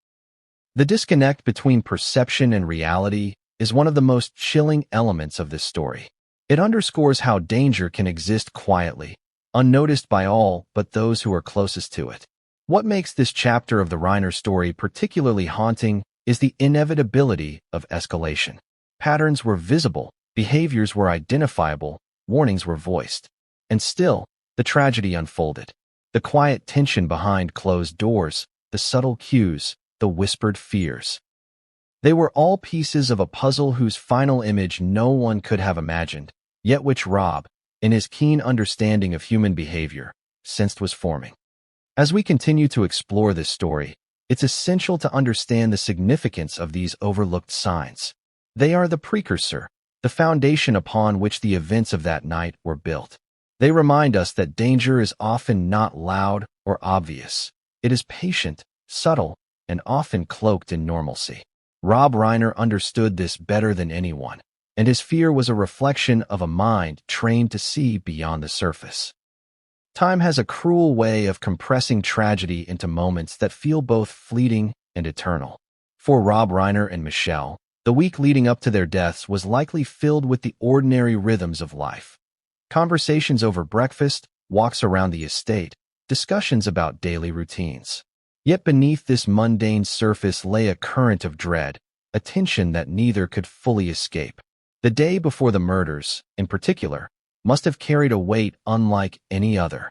The disconnect between perception and reality is one of the most chilling elements of this story. It underscores how danger can exist quietly, unnoticed by all but those who are closest to it. What makes this chapter of the Reiner story particularly haunting is the inevitability of escalation. Patterns were visible, behaviors were identifiable, warnings were voiced. And still, the tragedy unfolded. The quiet tension behind closed doors, the subtle cues, the whispered fears. They were all pieces of a puzzle whose final image no one could have imagined, yet which Rob, in his keen understanding of human behavior, sensed was forming. As we continue to explore this story, it's essential to understand the significance of these overlooked signs. They are the precursor, the foundation upon which the events of that night were built. They remind us that danger is often not loud or obvious. It is patient, subtle, and often cloaked in normalcy. Rob Reiner understood this better than anyone, and his fear was a reflection of a mind trained to see beyond the surface. Time has a cruel way of compressing tragedy into moments that feel both fleeting and eternal. For Rob Reiner and Michelle, the week leading up to their deaths was likely filled with the ordinary rhythms of life. Conversations over breakfast, walks around the estate, discussions about daily routines. Yet beneath this mundane surface lay a current of dread, a tension that neither could fully escape. The day before the murders, in particular, must have carried a weight unlike any other.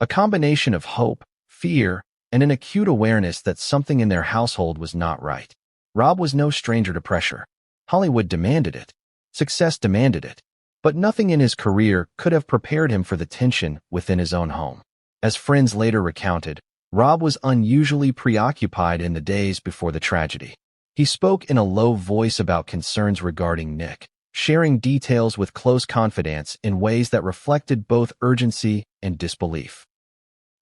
A combination of hope, fear, and an acute awareness that something in their household was not right. Rob was no stranger to pressure. Hollywood demanded it. Success demanded it. But nothing in his career could have prepared him for the tension within his own home. As friends later recounted, Rob was unusually preoccupied in the days before the tragedy. He spoke in a low voice about concerns regarding Nick, sharing details with close confidants in ways that reflected both urgency and disbelief.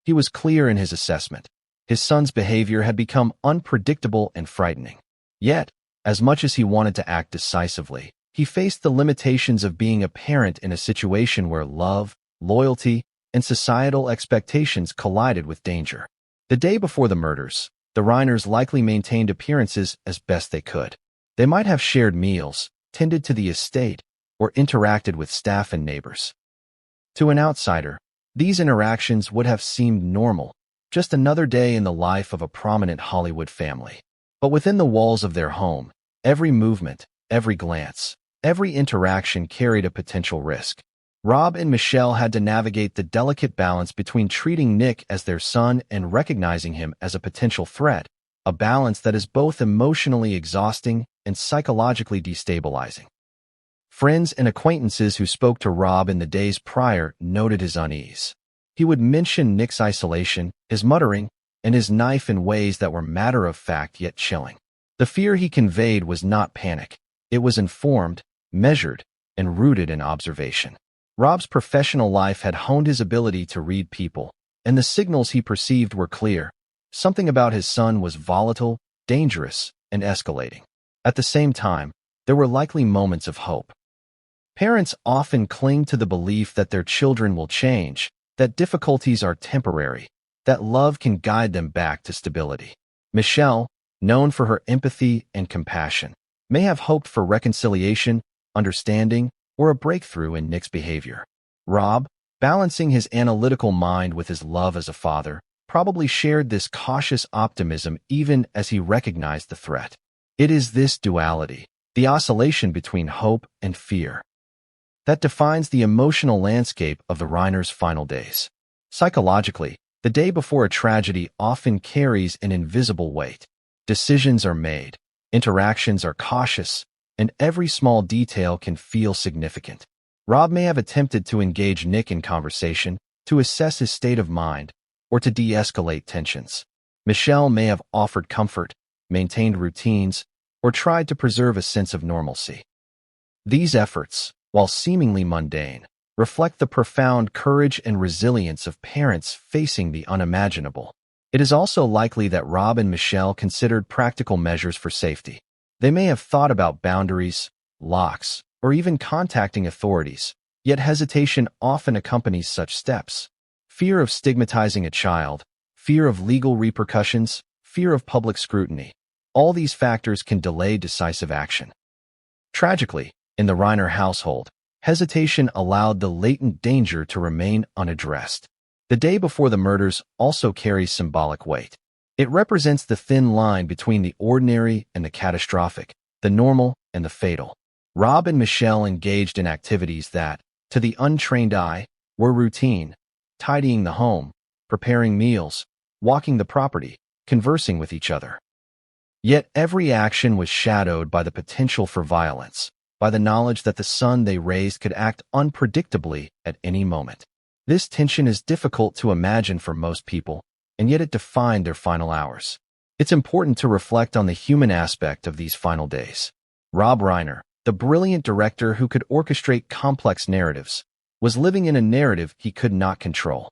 He was clear in his assessment. His son's behavior had become unpredictable and frightening. Yet, as much as he wanted to act decisively, he faced the limitations of being a parent in a situation where love, loyalty, and societal expectations collided with danger. The day before the murders, the Reiners likely maintained appearances as best they could. They might have shared meals, tended to the estate, or interacted with staff and neighbors. To an outsider, these interactions would have seemed normal, just another day in the life of a prominent Hollywood family. But within the walls of their home, every movement, every glance, every interaction carried a potential risk. Rob and Michelle had to navigate the delicate balance between treating Nick as their son and recognizing him as a potential threat, a balance that is both emotionally exhausting and psychologically destabilizing. Friends and acquaintances who spoke to Rob in the days prior noted his unease. He would mention Nick's isolation, his muttering, and his knife in ways that were matter-of-fact yet chilling. The fear he conveyed was not panic. It was informed, measured, and rooted in observation. Rob's professional life had honed his ability to read people, and the signals he perceived were clear. Something about his son was volatile, dangerous, and escalating. At the same time, there were likely moments of hope. Parents often cling to the belief that their children will change, that difficulties are temporary, that love can guide them back to stability. Michelle, known for her empathy and compassion, may have hoped for reconciliation, understanding, or a breakthrough in Nick's behavior. Rob, balancing his analytical mind with his love as a father, probably shared this cautious optimism even as he recognized the threat. It is this duality, the oscillation between hope and fear, that defines the emotional landscape of the Reiners' final days. Psychologically, the day before a tragedy often carries an invisible weight. Decisions are made, interactions are cautious, and every small detail can feel significant. Rob may have attempted to engage Nick in conversation, to assess his state of mind, or to de-escalate tensions. Michelle may have offered comfort, maintained routines, or tried to preserve a sense of normalcy. These efforts, while seemingly mundane, reflect the profound courage and resilience of parents facing the unimaginable. It is also likely that Rob and Michelle considered practical measures for safety. They may have thought about boundaries, locks, or even contacting authorities, yet hesitation often accompanies such steps. Fear of stigmatizing a child, fear of legal repercussions, fear of public scrutiny. All these factors can delay decisive action. Tragically, in the Reiner household, hesitation allowed the latent danger to remain unaddressed. The day before the murders also carries symbolic weight. It represents the thin line between the ordinary and the catastrophic, the normal and the fatal. Rob and Michelle engaged in activities that, to the untrained eye, were routine: tidying the home, preparing meals, walking the property, conversing with each other. Yet every action was shadowed by the potential for violence, by the knowledge that the son they raised could act unpredictably at any moment. This tension is difficult to imagine for most people, and yet it defined their final hours. It's important to reflect on the human aspect of these final days. Rob Reiner, the brilliant director who could orchestrate complex narratives, was living in a narrative he could not control.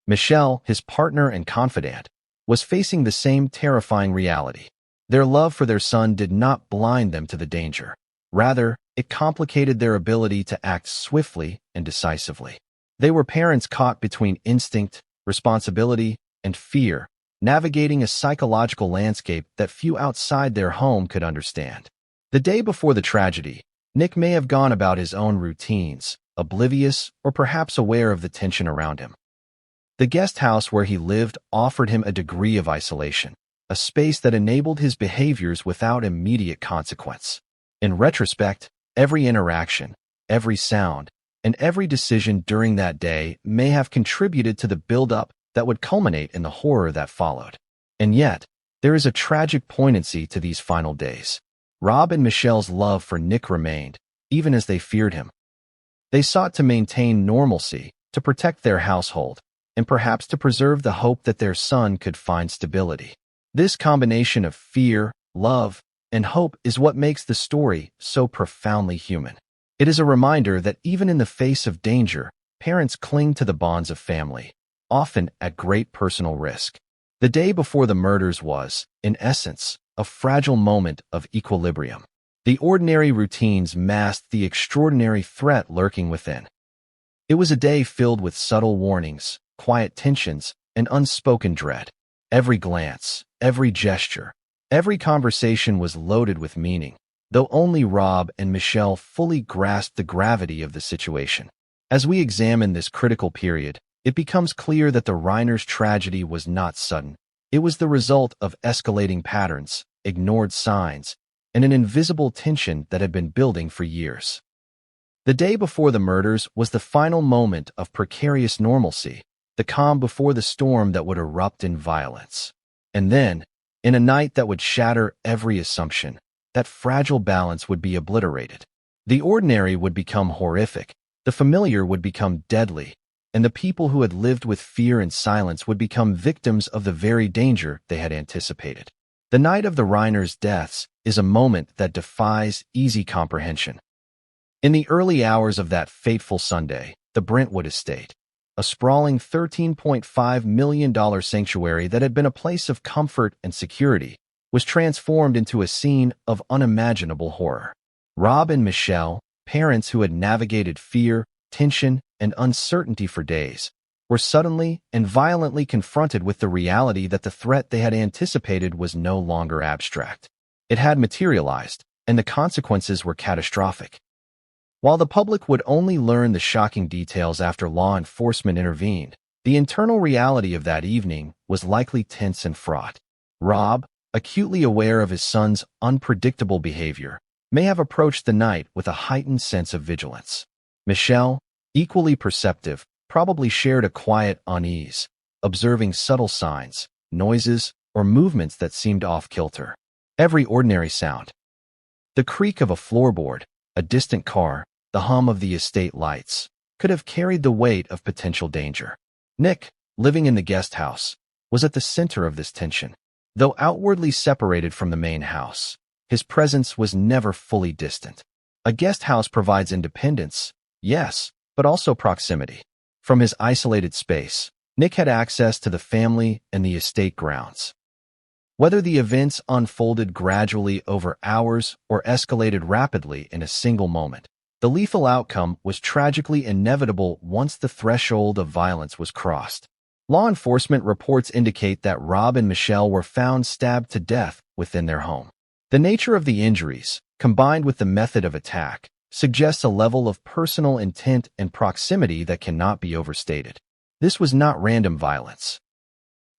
Michelle, his partner and confidant, was facing the same terrifying reality. Their love for their son did not blind them to the danger. Rather, it complicated their ability to act swiftly and decisively. They were parents caught between instinct, responsibility, and fear, navigating a psychological landscape that few outside their home could understand. The day before the tragedy, Nick may have gone about his own routines, oblivious or perhaps aware of the tension around him. The guest house where he lived offered him a degree of isolation, a space that enabled his behaviors without immediate consequence. In retrospect, every interaction, every sound, and every decision during that day may have contributed to the build-up that would culminate in the horror that followed. And yet, there is a tragic poignancy to these final days. Rob and Michelle's love for Nick remained, even as they feared him. They sought to maintain normalcy, to protect their household, and perhaps to preserve the hope that their son could find stability. This combination of fear, love, and hope is what makes the story so profoundly human. It is a reminder that even in the face of danger, parents cling to the bonds of family, often at great personal risk. The day before the murders was, in essence, a fragile moment of equilibrium. The ordinary routines masked the extraordinary threat lurking within. It was a day filled with subtle warnings, quiet tensions, and unspoken dread. Every glance, every gesture, every conversation was loaded with meaning, though only Rob and Michelle fully grasped the gravity of the situation. As we examine this critical period, it becomes clear that the Reiners' tragedy was not sudden. It was the result of escalating patterns, ignored signs, and an invisible tension that had been building for years. The day before the murders was the final moment of precarious normalcy, the calm before the storm that would erupt in violence. And then, in a night that would shatter every assumption, that fragile balance would be obliterated. The ordinary would become horrific, the familiar would become deadly, and the people who had lived with fear and silence would become victims of the very danger they had anticipated. The night of the Reiners' deaths is a moment that defies easy comprehension. In the early hours of that fateful Sunday, the Brentwood estate, a sprawling $13.5 million sanctuary that had been a place of comfort and security, was transformed into a scene of unimaginable horror. Rob and Michelle, parents who had navigated fear, tension, and uncertainty for days, were suddenly and violently confronted with the reality that the threat they had anticipated was no longer abstract. It had materialized, and the consequences were catastrophic. While the public would only learn the shocking details after law enforcement intervened, the internal reality of that evening was likely tense and fraught. Rob, acutely aware of his son's unpredictable behavior, may have approached the night with a heightened sense of vigilance. Michelle, equally perceptive, probably shared a quiet unease, observing subtle signs, noises, or movements that seemed off-kilter. Every ordinary sound, the creak of a floorboard, a distant car, the hum of the estate lights, could have carried the weight of potential danger. Nick, living in the guest house, was at the center of this tension. Though outwardly separated from the main house, his presence was never fully distant. A guest house provides independence, yes, but also proximity. From his isolated space, Nick had access to the family and the estate grounds. Whether the events unfolded gradually over hours or escalated rapidly in a single moment, the lethal outcome was tragically inevitable once the threshold of violence was crossed. Law enforcement reports indicate that Rob and Michelle were found stabbed to death within their home. The nature of the injuries, combined with the method of attack, suggests a level of personal intent and proximity that cannot be overstated. This was not random violence.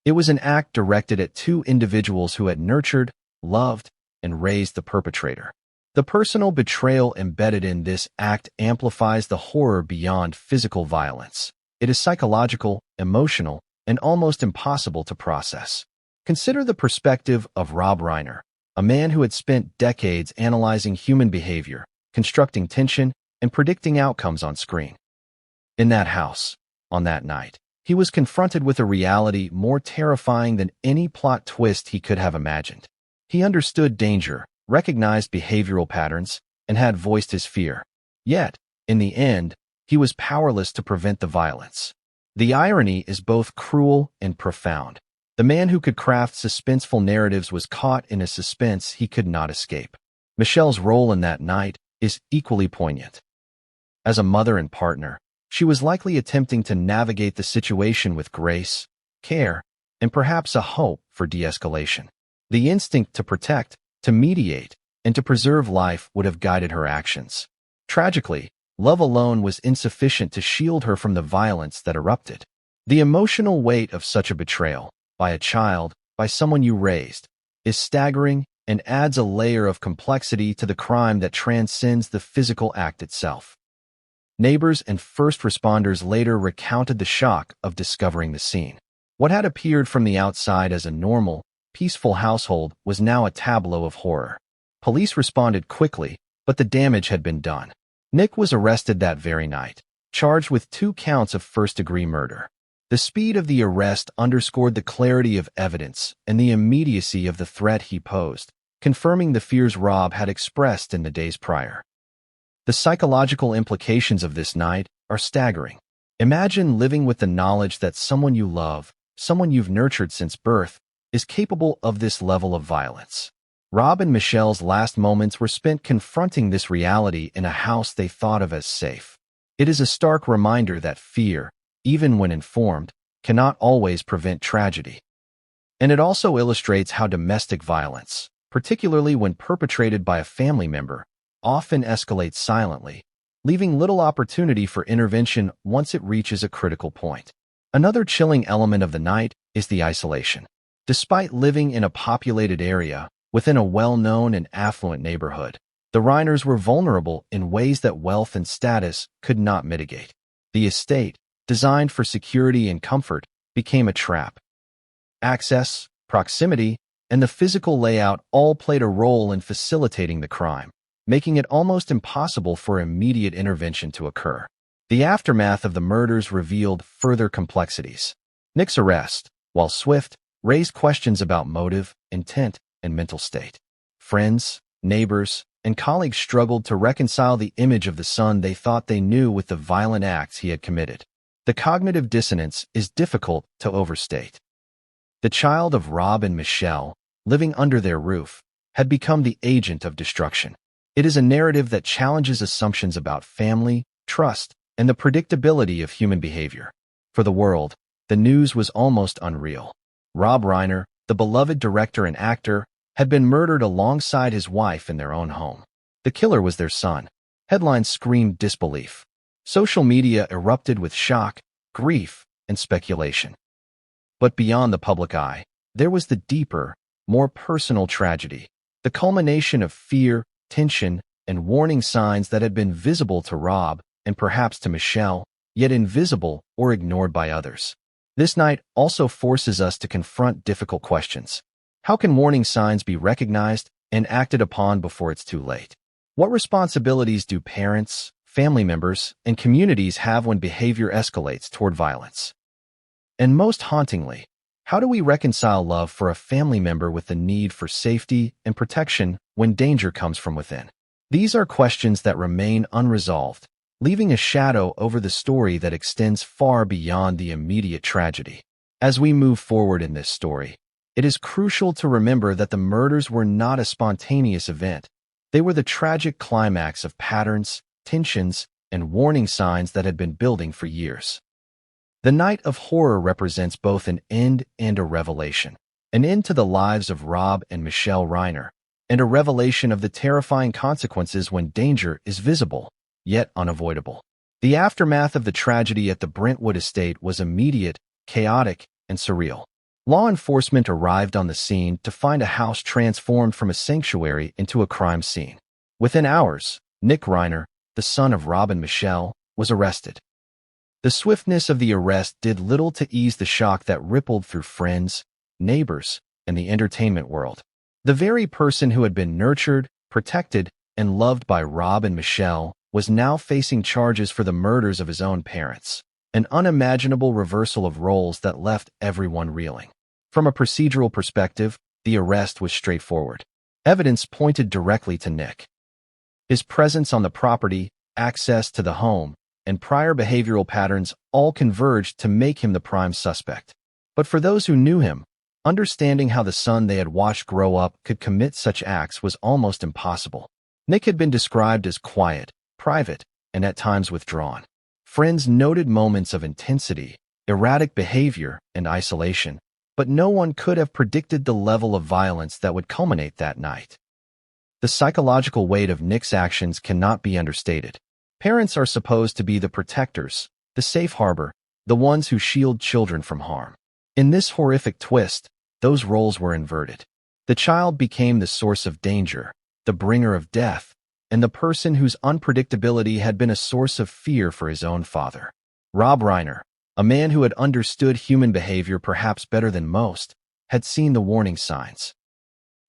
It was an act directed at two individuals who had nurtured, loved, and raised the perpetrator. The personal betrayal embedded in this act amplifies the horror beyond physical violence. It is psychological, emotional, and almost impossible to process. Consider the perspective of Rob Reiner, a man who had spent decades analyzing human behavior, constructing tension, and predicting outcomes on screen. In that house, on that night, he was confronted with a reality more terrifying than any plot twist he could have imagined. He understood danger, recognized behavioral patterns, and had voiced his fear. Yet, in the end, he was powerless to prevent the violence. The irony is both cruel and profound. The man who could craft suspenseful narratives was caught in a suspense he could not escape. Michelle's role in that night is equally poignant. As a mother and partner, she was likely attempting to navigate the situation with grace, care, and perhaps a hope for de-escalation. The instinct to protect, to mediate, and to preserve life would have guided her actions. Tragically, love alone was insufficient to shield her from the violence that erupted. The emotional weight of such a betrayal, by a child, by someone you raised, is staggering and adds a layer of complexity to the crime that transcends the physical act itself. Neighbors and first responders later recounted the shock of discovering the scene. What had appeared from the outside as a normal, peaceful household was now a tableau of horror. Police responded quickly, but the damage had been done. Nick was arrested that very night, charged with 2 counts of first-degree murder. The speed of the arrest underscored the clarity of evidence and the immediacy of the threat he posed, confirming the fears Rob had expressed in the days prior. The psychological implications of this night are staggering. Imagine living with the knowledge that someone you love, someone you've nurtured since birth, is capable of this level of violence. Rob and Michelle's last moments were spent confronting this reality in a house they thought of as safe. It is a stark reminder that fear, even when informed, cannot always prevent tragedy. And it also illustrates how domestic violence, particularly when perpetrated by a family member, often escalates silently, leaving little opportunity for intervention once it reaches a critical point. Another chilling element of the night is the isolation. Despite living in a populated area, within a well-known and affluent neighborhood, the Reiners were vulnerable in ways that wealth and status could not mitigate. The estate, designed for security and comfort, became a trap. Access, proximity, and the physical layout all played a role in facilitating the crime, making it almost impossible for immediate intervention to occur. The aftermath of the murders revealed further complexities. Nick's arrest, while swift, raised questions about motive, intent, and mental state. Friends, neighbors, and colleagues struggled to reconcile the image of the son they thought they knew with the violent acts he had committed. The cognitive dissonance is difficult to overstate. The child of Rob and Michelle, living under their roof, had become the agent of destruction. It is a narrative that challenges assumptions about family, trust, and the predictability of human behavior. For the world, the news was almost unreal. Rob Reiner, the beloved director and actor, had been murdered alongside his wife in their own home. The killer was their son. Headlines screamed disbelief. Social media erupted with shock, grief, and speculation. But beyond the public eye, there was the deeper, more personal tragedy, the culmination of fear, tension, and warning signs that had been visible to Rob and perhaps to Michelle, yet invisible or ignored by others. This night also forces us to confront difficult questions. How can warning signs be recognized and acted upon before it's too late? What responsibilities do parents, family members, and communities have when behavior escalates toward violence? And most hauntingly, how do we reconcile love for a family member with the need for safety and protection when danger comes from within? These are questions that remain unresolved, leaving a shadow over the story that extends far beyond the immediate tragedy. As we move forward in this story, it is crucial to remember that the murders were not a spontaneous event. They were the tragic climax of patterns, tensions, and warning signs that had been building for years. The night of horror represents both an end and a revelation. An end to the lives of Rob and Michelle Reiner, and a revelation of the terrifying consequences when danger is visible, yet unavoidable. The aftermath of the tragedy at the Brentwood estate was immediate, chaotic, and surreal. Law enforcement arrived on the scene to find a house transformed from a sanctuary into a crime scene. Within hours, Nick Reiner, the son of Rob and Michelle, was arrested. The swiftness of the arrest did little to ease the shock that rippled through friends, neighbors, and the entertainment world. The very person who had been nurtured, protected, and loved by Rob and Michelle was now facing charges for the murders of his own parents, an unimaginable reversal of roles that left everyone reeling. From a procedural perspective, the arrest was straightforward. Evidence pointed directly to Nick. His presence on the property, access to the home, and prior behavioral patterns all converged to make him the prime suspect. But for those who knew him, understanding how the son they had watched grow up could commit such acts was almost impossible. Nick had been described as quiet, private, and at times withdrawn. Friends noted moments of intensity, erratic behavior, and isolation, but no one could have predicted the level of violence that would culminate that night. The psychological weight of Nick's actions cannot be understated. Parents are supposed to be the protectors, the safe harbor, the ones who shield children from harm. In this horrific twist, those roles were inverted. The child became the source of danger, the bringer of death, and the person whose unpredictability had been a source of fear for his own father. Rob Reiner, a man who had understood human behavior perhaps better than most, had seen the warning signs.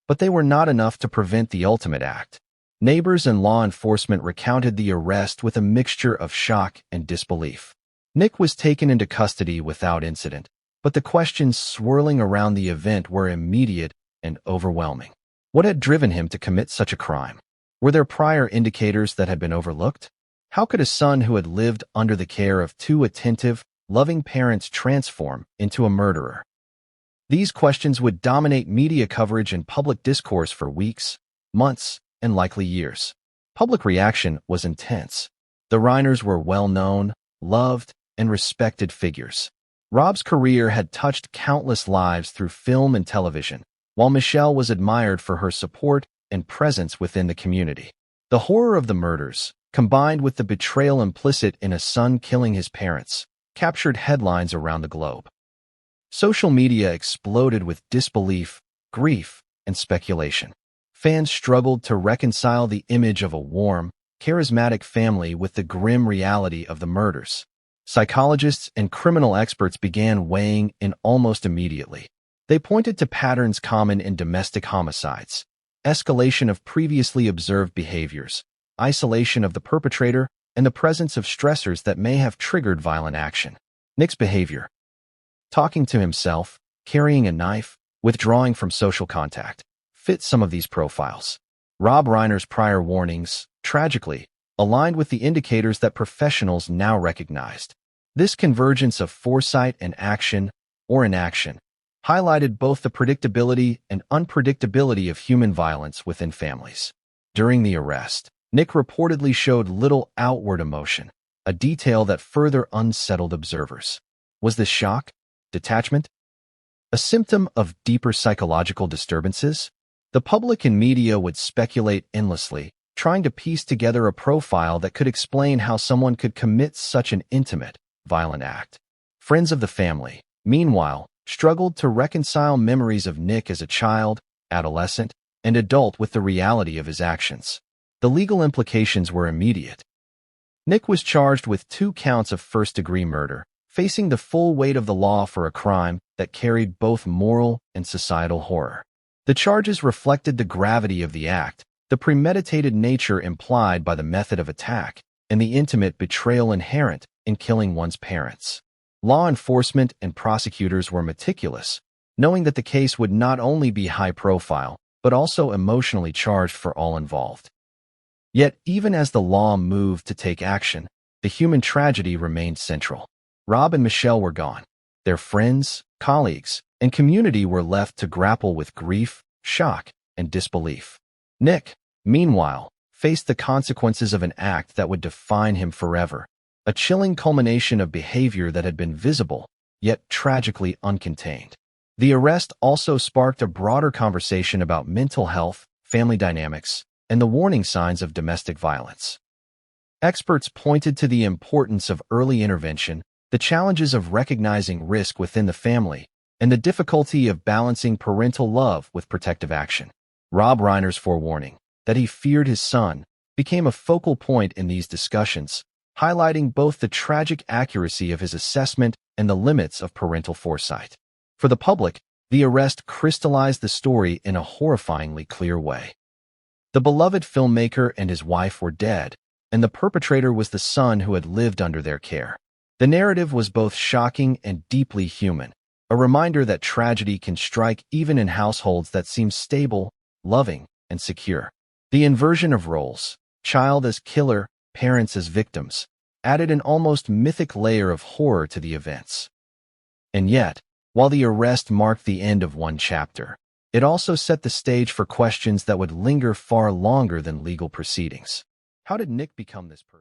But they were not enough to prevent the ultimate act. Neighbors and law enforcement recounted the arrest with a mixture of shock and disbelief. Nick was taken into custody without incident, but the questions swirling around the event were immediate and overwhelming. What had driven him to commit such a crime? Were there prior indicators that had been overlooked? How could a son who had lived under the care of two attentive, loving parents transform into a murderer? These questions would dominate media coverage and public discourse for weeks, months, and likely years. Public reaction was intense. The Reiners were well-known, loved, and respected figures. Rob's career had touched countless lives through film and television, while Michelle was admired for her support and presence within the community. The horror of the murders, combined with the betrayal implicit in a son killing his parents, captured headlines around the globe. Social media exploded with disbelief, grief, and speculation. Fans struggled to reconcile the image of a warm, charismatic family with the grim reality of the murders. Psychologists and criminal experts began weighing in almost immediately. They pointed to patterns common in domestic homicides, escalation of previously observed behaviors, isolation of the perpetrator, and the presence of stressors that may have triggered violent action. Nick's behavior: talking to himself, carrying a knife, withdrawing from social contact, fit some of these profiles. Rob Reiner's prior warnings, tragically, aligned with the indicators that professionals now recognized. This convergence of foresight and action, or inaction, highlighted both the predictability and unpredictability of human violence within families. During the arrest, Nick reportedly showed little outward emotion, a detail that further unsettled observers. Was this shock? Detachment? A symptom of deeper psychological disturbances? The public and media would speculate endlessly, trying to piece together a profile that could explain how someone could commit such an intimate, violent act. Friends of the family, meanwhile, struggled to reconcile memories of Nick as a child, adolescent, and adult with the reality of his actions. The legal implications were immediate. Nick was charged with 2 counts of first-degree murder, facing the full weight of the law for a crime that carried both moral and societal horror. The charges reflected the gravity of the act, the premeditated nature implied by the method of attack, and the intimate betrayal inherent in killing one's parents. Law enforcement and prosecutors were meticulous, knowing that the case would not only be high-profile, but also emotionally charged for all involved. Yet, even as the law moved to take action, the human tragedy remained central. Rob and Michelle were gone. Their friends, colleagues, and community were left to grapple with grief, shock, and disbelief. Nick, meanwhile, faced the consequences of an act that would define him forever, a chilling culmination of behavior that had been visible, yet tragically uncontained. The arrest also sparked a broader conversation about mental health, family dynamics, and the warning signs of domestic violence. Experts pointed to the importance of early intervention, the challenges of recognizing risk within the family, and the difficulty of balancing parental love with protective action. Rob Reiner's forewarning that he feared his son became a focal point in these discussions, highlighting both the tragic accuracy of his assessment and the limits of parental foresight. For the public, the arrest crystallized the story in a horrifyingly clear way. The beloved filmmaker and his wife were dead, and the perpetrator was the son who had lived under their care. The narrative was both shocking and deeply human, a reminder that tragedy can strike even in households that seem stable, loving, and secure. The inversion of roles, child as killer, parents as victims, added an almost mythic layer of horror to the events. And yet, while the arrest marked the end of one chapter, it also set the stage for questions that would linger far longer than legal proceedings. How did Nick become this person?